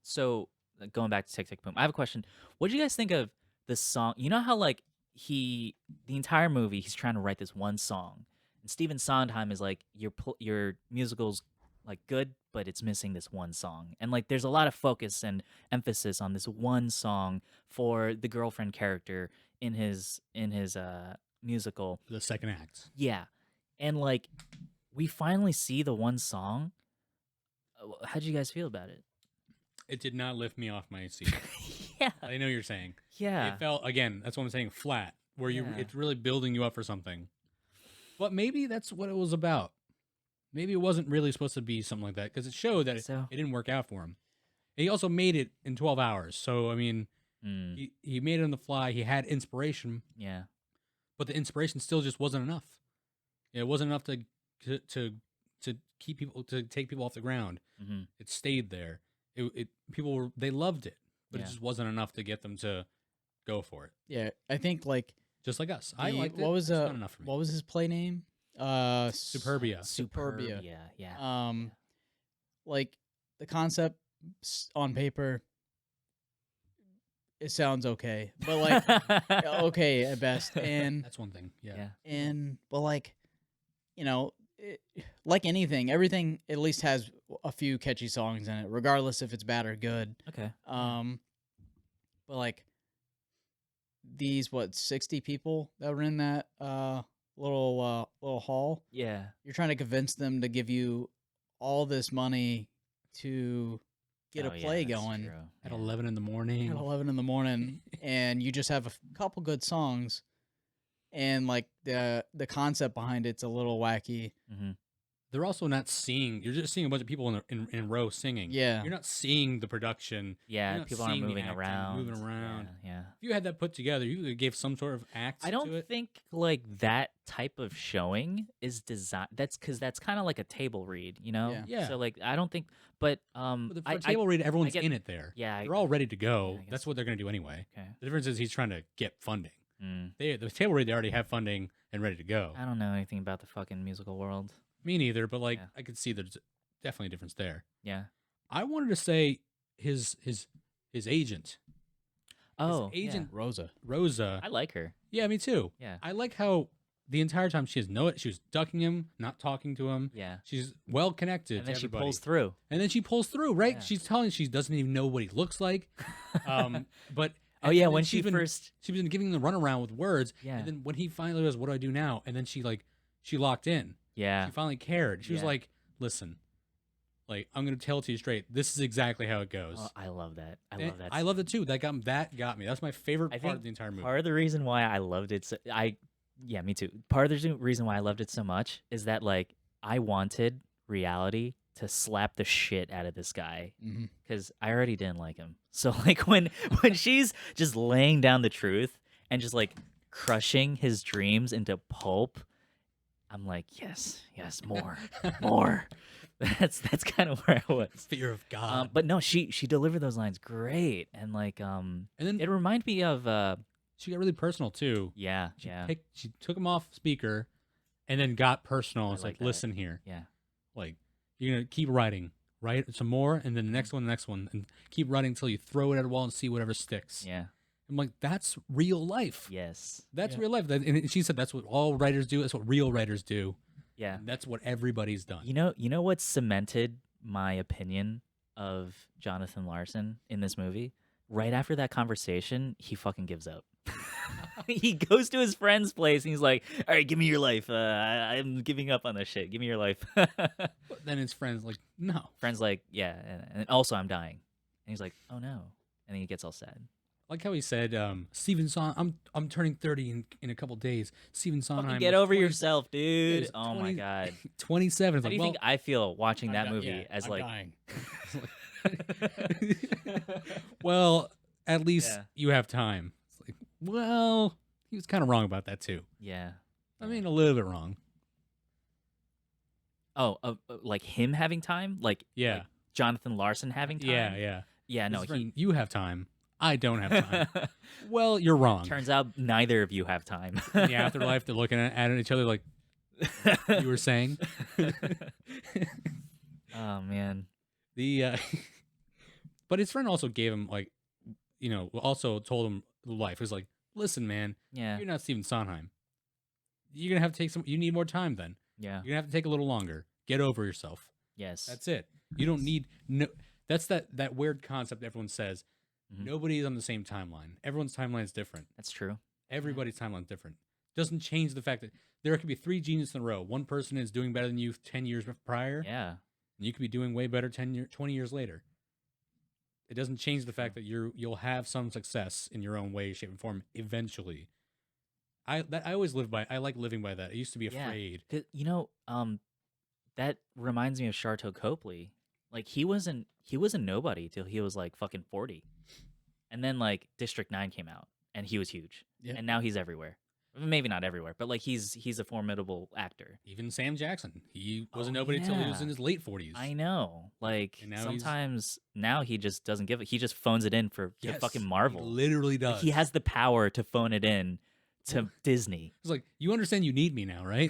So going back to Tick Tick Boom, I have a question. What do you guys think of the song? You know how like the entire movie he's trying to write this one song, and Stephen Sondheim is like your musical's like good, but it's missing this one song, and like there's a lot of focus and emphasis on this one song for the girlfriend character in his musical. The second act. Yeah, and like we finally see the one song. How'd you guys feel about it? It did not lift me off my seat. Yeah, I know what you're saying. yeah. It felt, again, that's what I'm saying, flat, where Yeah. it's really building you up for something. But maybe that's what it was about. Maybe it wasn't really supposed to be something like that, because it showed that So- it didn't work out for him. And he also made it in 12 hours. So, I mean, Mm, he made it on the fly. He had inspiration, yeah, but the inspiration still just wasn't enough. It wasn't enough to keep people, to take people off the ground. hmm It stayed there. They loved it, but Yeah. it just wasn't enough to get them to go for it. Yeah. I think like Just like us. I the- liked it. what was it's not enough for me. what was his play name? Superbia. Superbia. Yeah. Like the concept on paper, it sounds okay, but like okay at best, and That's one thing. Yeah. Yeah. but like, like anything, everything at least has a few catchy songs in it, regardless if it's bad or good. Okay. But like these 60 people that were in that little hall. Yeah. You're trying to convince them to give you all this money to get a Oh, yeah, play that's going true. At Yeah. 11 in the at morning. 11 in the morning, and you just have a couple good songs, and like the concept behind it's a little wacky. Mm-hmm. They're also not seeing. You're just seeing a bunch of people in a row singing. Yeah. You're not seeing the production. Yeah, You're not people aren't seeing the moving acting, around. moving around. Yeah. If you had that put together, you could give some sort of act I to don't it. think like that type of showing is designed. That's because that's kind of like a table read, you know. Yeah. Yeah. So like I don't think, but For I table read, everyone's get- in it there. yeah, They're all ready to go. I guess- That's what they're going to do anyway. okay. The difference is he's trying to get funding. Mm. The table read, they already have funding and ready to go. I don't know anything about the fucking musical world. Me neither, but like Yeah. I could see there's definitely a difference there. Yeah. I wanted to say his agent. Oh, agent- Rosa. Rosa. I like her. Yeah, me too. Yeah. I like how the entire time she was ducking him, not talking to him. Yeah. She's well connected. And then to she everybody. pulls through. And then she pulls through, right? Yeah. She's telling she doesn't even know what he looks like. But Oh yeah, and when then she she's been- first. she's been giving the runaround with words. Yeah. And then when he finally goes, "What do I do now?" And then she locked in. Yeah. She finally cared. She was Yeah. like, "Listen, like I'm gonna tell it to you straight. This is exactly how it goes." Oh, I love that. I And love that. I loved it too. That got me. That's my favorite I part think of the entire movie. Part of the reason why I loved it, yeah, me too. Part of the reason why I loved it so much is that like I wanted reality to slap the shit out of this guy Mm-hmm. because I already didn't like him. So like when she's just laying down the truth and just like crushing his dreams into pulp, I'm like, yes, more, more. That's kind of where I was. Fear of God. But no, she delivered those lines great, and like and then it reminded me of she got really personal too. yeah. She took him off speaker, and then got personal. I It's like like, that. listen here, Yeah. like you're gonna keep writing, write some more, and then the next one, and keep writing until you throw it at a wall and see whatever sticks. Yeah. I'm like, that's real life. Yes. That's Yeah. real life. And she said that's what all writers do. That's what real writers do. Yeah. And that's what everybody's done. You know what cemented my opinion of Jonathan Larson in this movie? Right after that conversation, he fucking gives up. He goes to his friend's place and he's like, "All right, give me your life. I'm giving up on this shit. Give me your life." But then his friends like, no. Friend's like, "Yeah, and also I'm dying." And he's like, "Oh no." And then he gets all sad. Like how he said, Steven Son, I'm turning 30 in a couple days. Steven Sondheim. Fucking get was over 20 yourself, dude. it's Oh my 20 god. 27. It's How do like, you well, think I feel watching that I'm movie as I'm like dying. well, at least Yeah. you have time. It's like, well, he was kind of wrong about that too. yeah. I mean, a little bit wrong. Oh, like him having time? Like Yeah. Jonathan Larson having time? Yeah. Yeah, no, His he friend, you have time. I don't have time. Well, you're wrong. turns out neither of you have time. In the afterlife, they're looking at each other like you were saying. Oh man. The but his friend also gave him like, also told him life. It was like, listen, man, Yeah. you're not Stephen Sondheim. You're gonna have to take you need more time then. Yeah. You're gonna have to take a little longer. Get over yourself. Yes. That's it. You don't need no. That's that weird concept everyone says. Mhm. Nobody's on the same timeline. Everyone's timeline is different. That's true. Everybody's timeline is different. Doesn't change the fact that there could be 3 geniuses in a row. One person is doing better than you 10 years prior, Yeah. and you could be doing way better 20 years later. It doesn't change the fact that you'll have some success in your own way, shape, and form eventually. I always live by. I like living by that. I used to be Yeah. afraid. 'Cause, that reminds me of Sharto Copley. Like he was a nobody till he was like fucking 40. And then like District 9 came out and he was huge. Yeah. And now he's everywhere. Maybe not everywhere, but like he's a formidable actor. Even Sam Jackson, he Oh, wasn't nobody until he was yeah. in his late 40s. I know. Like And now sometimes now he just doesn't give it. He just phones it in to Yes, fucking he Marvel. literally does. He has the power to phone it in to Disney. It's like, you understand you need me now, right?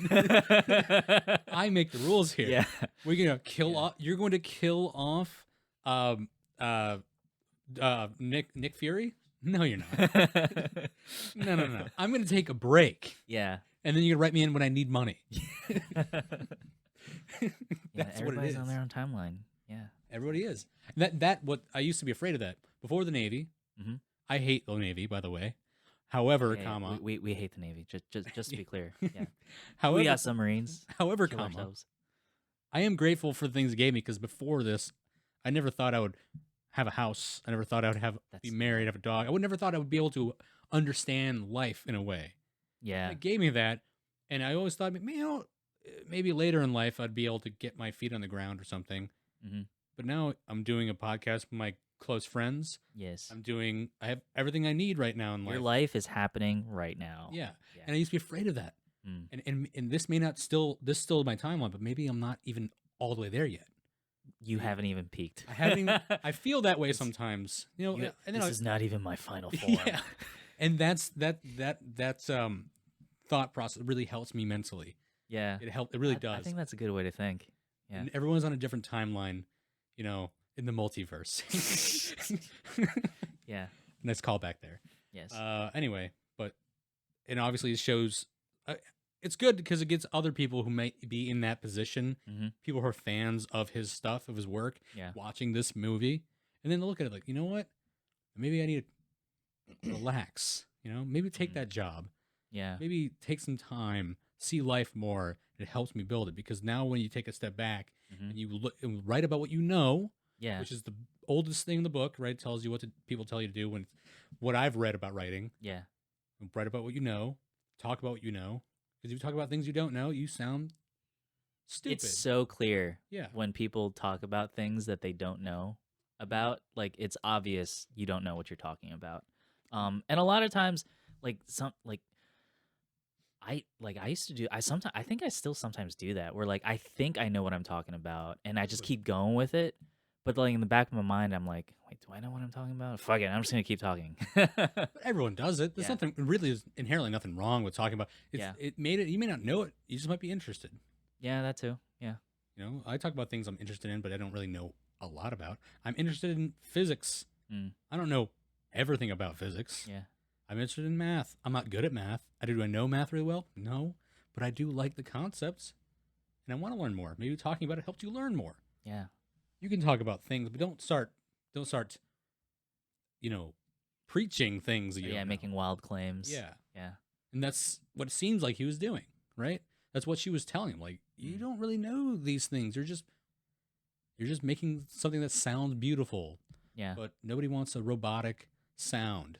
I make the rules here. Yeah. We're gonna kill Yeah. off. You're going to kill off, Nick Fury. No, you're not. No. I'm gonna take a break, Yeah. and then you're gonna write me in when I need money. Yeah, That's what it everybody's is. on their own timeline. Yeah. Everybody is. What I used to be afraid of that before the Navy. Mhm. I hate the Navy, by the way. However, Yeah, comma, we hate the Navy. Just to be clear. Yeah, we however, got submarines. however, Kill comma, ourselves. I am grateful for the things it gave me because before this, I never thought I would have a house. I never thought I would be That's married, have a dog. I would never thought I would be able to understand life in a way. yeah. It gave me that, and I always thought, maybe later in life I'd be able to get my feet on the ground or something. Mm-hmm. But now I'm doing a podcast with my close friends. Yes. I have everything I need right now in life. Your life is happening right now. Yeah. Yeah. And I used to be afraid of that. Mm. And this may not this still my timeline, but maybe I'm not even all the way there yet. You haven't even peaked. I haven't even, I feel that way sometimes. And then This is not even my final form. yeah. And that's thought process really helps me mentally. Yeah. It really does. I think that's a good way to think. Yeah. And everyone's on a different timeline, in the multiverse. Yeah. Nice callback there. Yes. Anyway, and obviously it shows, it's good because it gets other people who might be in that position, Mhm. people who are fans of his stuff, of his work, Yeah. watching this movie, and then look at it like, you know what? Maybe I need to relax, maybe take that job, Yeah. maybe take some time, see life more. It helps me build it because now when you take a step back Mhm. and you look and write about what you know, Yeah. which is the oldest thing in the book, right? It tells you people tell you to do what I've read about writing. Yeah. Write about what you know, talk about what you know. Because if you talk about things you don't know, you sound stupid. It's so clear Yeah. when people talk about things that they don't know about. Like, it's obvious you don't know what you're talking about. And a lot of times, I used to do. I think I still sometimes do that. Where I think I know what I'm talking about, and I just keep going with it. But in the back of my mind, I'm like, wait, do I know what I'm talking about? Fuck it, I'm just gonna keep talking. But everyone does it. There's Yeah. there's inherently nothing wrong with talking about it. Yeah. You may not know it. You just might be interested. Yeah, that too. Yeah. I talk about things I'm interested in, but I don't really know a lot about. I'm interested in physics. Mm. I don't know everything about physics. Yeah. I'm interested in math. I'm not good at math. Do I know math really well? No, but I do like the concepts, and I want to learn more. Maybe talking about it helps you learn more. Yeah. You can talk about things, but don't start, preaching things that you don't know. Making wild claims. Yeah. Yeah. And that's what it seems like he was doing, right? That's what she was telling him. Like, you don't really know these things. You're just making something that sounds beautiful. Yeah. But nobody wants a robotic sound.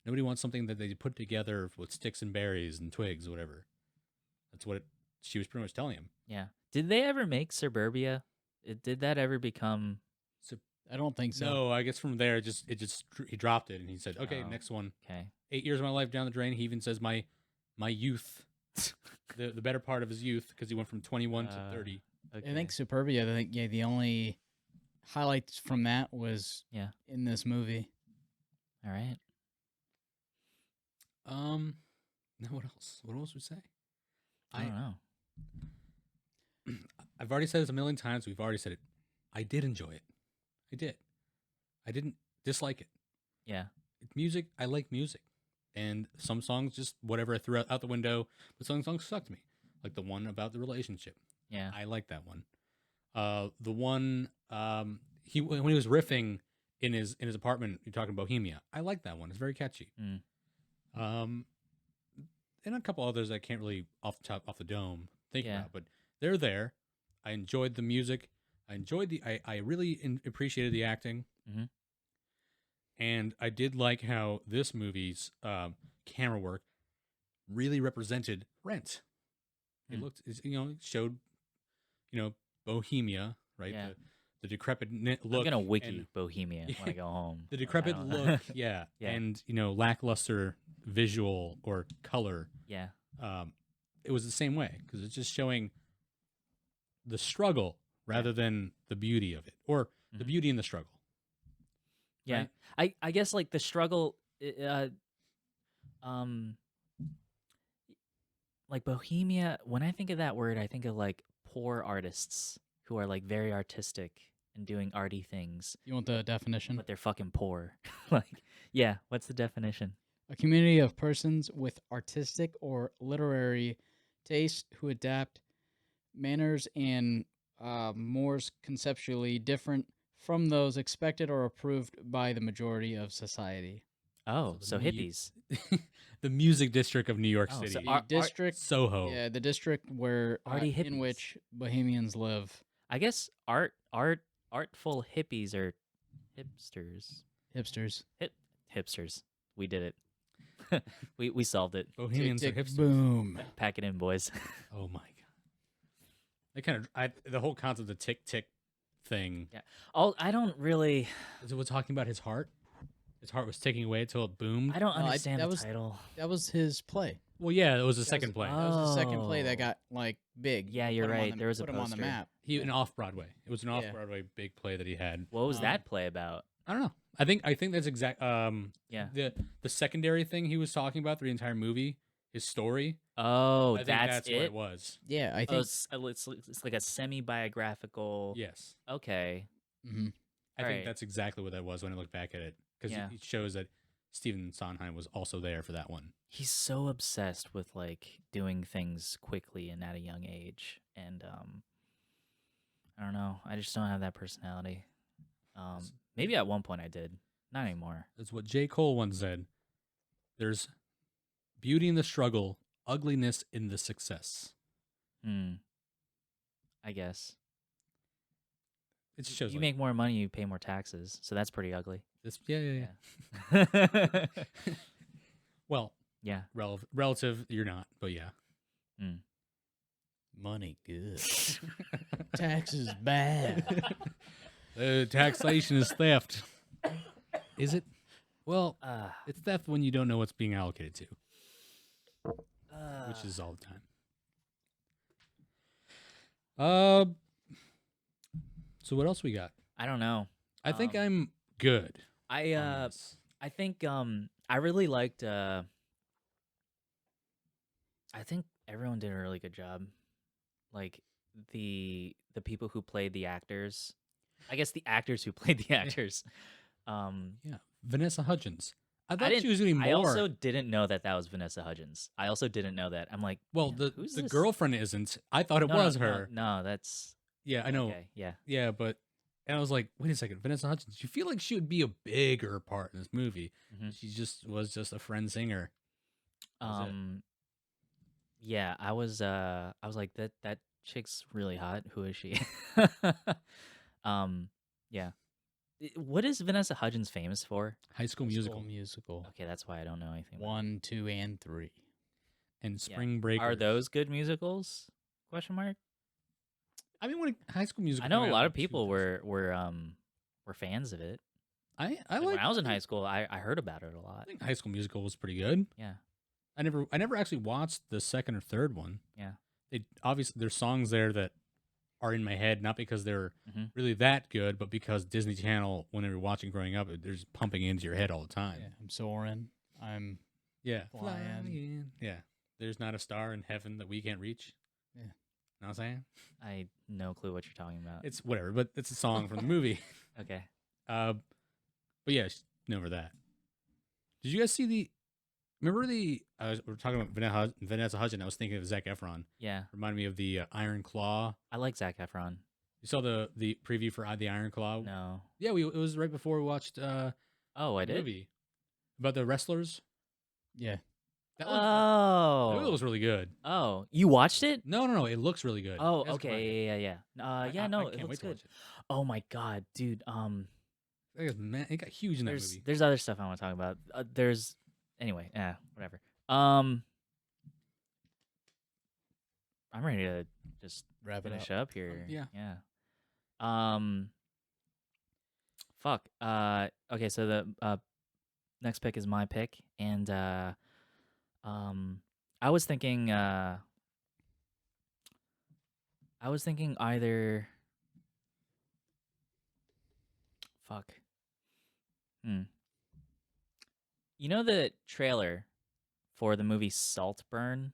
Nobody wants something that they put together with sticks and berries and twigs, whatever. That's what she was pretty much telling him. Yeah. Did they ever make Suburbia? Did that ever become? I don't think so. No, I guess from there, he dropped it and he said, okay, Oh. next one. Okay. 8 years of my life down the drain. He even says my youth, the better part of his youth, because he went from 21 to 30. Okay. I think Superbia. I think the only highlights from that was Yeah. in this movie. All right. Now what else? What else would we say? I don't know. I've already said this a million times. We've already said it. I did enjoy it. I did. I didn't dislike it. Yeah. Music, I like music. And some songs, just whatever I threw out the window, but some songs sucked me. Like the one about the relationship. Yeah. I like that one. The one when he was riffing in his apartment, you're talking Bohemia. I like that one. It's very catchy. Mm. And a couple others I can't really off the dome think Yeah. about, but they're there. I enjoyed the music. I enjoyed I really appreciated the acting. Mhm. And I did like how this movie's camera work really represented Rent. It Mm. looked, it showed, Bohemia, right? Yeah. The decrepit look. I'm gonna wiki and Bohemia when I go home. the Like, I decrepit don't- look, yeah, Yeah. and lackluster visual or color. Yeah. It was the same way because it's just showing the struggle rather than the beauty of it, or the Mhm. beauty in the struggle. Yeah. Right? I guess the struggle, like Bohemia. When I think of that word, I think of poor artists who are very artistic and doing arty things, You want the definition? but they're fucking poor. Yeah. What's the definition? A community of persons with artistic or literary taste who adapt manners and mores conceptually different from those expected or approved by the majority of society. Oh, the so mu- hippies. the music district of New York Oh, so City, art, district, Soho. yeah, the district where arty in hippies. which Bohemians live. I guess artful hippies are hipsters. Hipsters. Hipsters. We did it. we solved it. Bohemians Tick, are tick, hipsters. boom. Pack it in, boys. Oh my god! They kind of the whole concept of the tick tick thing. Yeah. I don't really. Is it we're talking about his heart? His heart was ticking away until it boomed. I don't No, understand that the was- title. That was his play. Well, yeah, it was the That second was- play. That was the second play that Oh. got like big. Yeah, you're Put him on right. the- There was a put him on the poster. map. He an off Broadway. It was an Yeah. off Broadway big play that he had. What was Um, that play about? I don't know. I think that's exact. Yeah. The secondary thing he was talking about through the entire movie, his story. Oh, I think that's what it. it was. Yeah, I Oh, think. it's like a semi-biographical. Yes, Okay. Mhm. I think Alright. that's exactly what that was when I look back at it, because Yeah. it shows that Stephen Sondheim was also there for that one. He's so obsessed with like doing things quickly and at a young age, and I don't know. I just don't have that personality. Maybe at one point I did, not anymore. That's what J. Cole once said. There's beauty in the struggle, ugliness in the success. I guess. It shows You like make more money, you pay more taxes, so that's pretty ugly. this. Yeah. Yeah. Well, Yeah. relative, you're not, but yeah. Money good. Taxes bad. Taxation is theft. Is it? Well, Uh, it's theft when you don't know what's being allocated to, which is all the time. So what else we got? I don't know. I think Um, I'm good. I on this. I think I really liked I think everyone did a really good job. Like the people who played the actors. I guess the actors who played the actors. Yeah, Vanessa Hudgens. I I thought she was gonna be more. I also didn't know that was Vanessa Hudgens. I also didn't know that. I'm like, well, "Man, the who's the this?" girlfriend isn't. I thought it No, was no, her. No, that's Yeah, I know. okay. Yeah. Yeah, but and I was like, wait a second, Vanessa Hudgens. You feel like she would be a bigger part in this movie. Mhm. She just was just a friend singer. That was it. Yeah, I was like that chick's really hot. Who is she? Yeah. What is Vanessa Hudgens famous for? High School Musical Musical. Okay, that's why I don't know anything. about 1, 2, and 3. and it. Spring Yeah. Break. Are those good musicals? Question mark. I mean, when High School Musical. I know came a out lot in of people 2000. were fans of it. I Like, like. when I was in high school, I heard about it a lot. I think High School Musical was pretty good. Yeah. I never actually watched the second or third one. Yeah. They obviously there's songs there that are in my head, not because they're Mhm. really that good, but because Disney Channel, when they were watching growing up, they're just pumping into your head all the time. Yeah, I'm soaring. I'm Yeah. Flying. Yeah. There's not a star in heaven that we can't reach. Yeah. Know what I'm saying? I no clue what you're talking about. It's whatever, but it's a song from the movie. Okay. But yeah, know that. Did you guys see the? Remember we were talking about Vanessa Hudgens. I was thinking of Zac Efron. Yeah. Reminded me of the Iron Claw. I like Zac Efron. You saw the preview for the Iron Claw? No. Yeah, it was right before we watched Oh, I the did. movie about the wrestlers. yeah. That that movie Oh. was really good. Oh, you watched it? No, it looks really good. Oh, It has Brian. okay. Yeah. Yeah. No, I it can't wait looks to good. watch it. Oh my god, dude. It got huge in that There's movie. there's other stuff I want to talk about. There's anyway. Yeah. Whatever. I'm ready to just Wrap it finish up. up here. yeah. Yeah. Fuck. Okay. So the next pick is my pick, and I was thinking either. Fuck. You know the trailer for the movie Saltburn,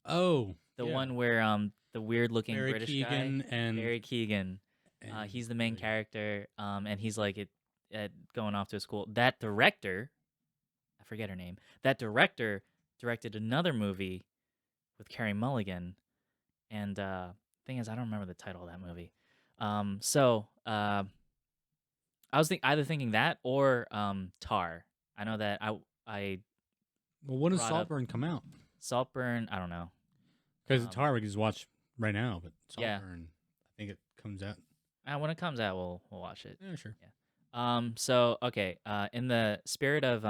Oh, the yeah. one where the weird looking Barry British Keoghan guy, and, Barry Keoghan. and He's the main Barry- character, and he's like at going off to a school. That director, I forget her name. That director directed another movie with Carey Mulligan, and thing is, I don't remember the title of that movie. So I was either thinking that or Tar. I know that I Well, when does brought up Saltburn come out? Saltburn. I don't know. Because Um, Tar we can just watch right now, but Yeah. Saltburn, I think it comes out. When it comes out, we'll watch it. Yeah, sure. So okay. In the spirit of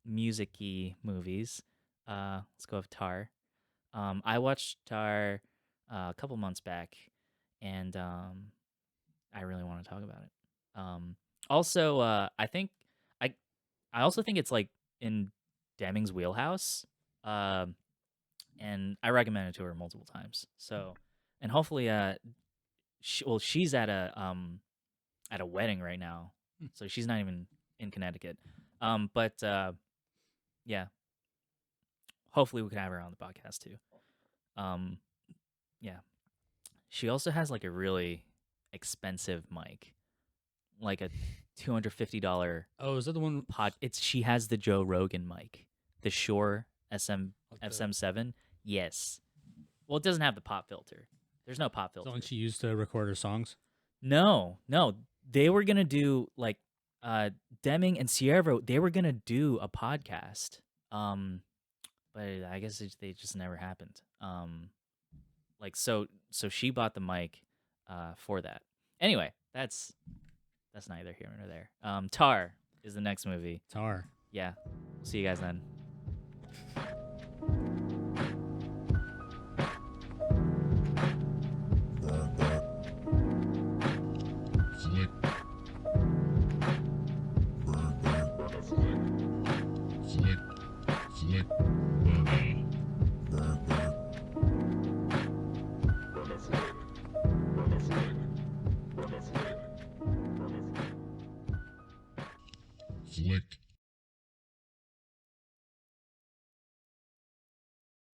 musicy movies, let's go with Tar. I watched Tar a couple months back, and I really want to talk about it. Also, I I also think it's like in Deming's wheelhouse. Um, and I recommended it to her multiple times. So, and hopefully, she's at a wedding right now, Hmm. so she's not even in Connecticut. But yeah, hopefully we can have her on the podcast too. Um, yeah, she also has like a really expensive mic, like a $250 Oh, is that the one? She has the Joe Rogan mic, the Shure Like the, SM7. Yes. Well, it doesn't have the pop filter. There's no pop the filter. one she used to record her songs? No. They were gonna do like Deming and Sierra. They were gonna do a podcast. But I guess they just never happened. Like so she bought the mic for that. Anyway, that's neither here nor there. Tar is the next movie. Tar. Yeah. We'll see you guys then.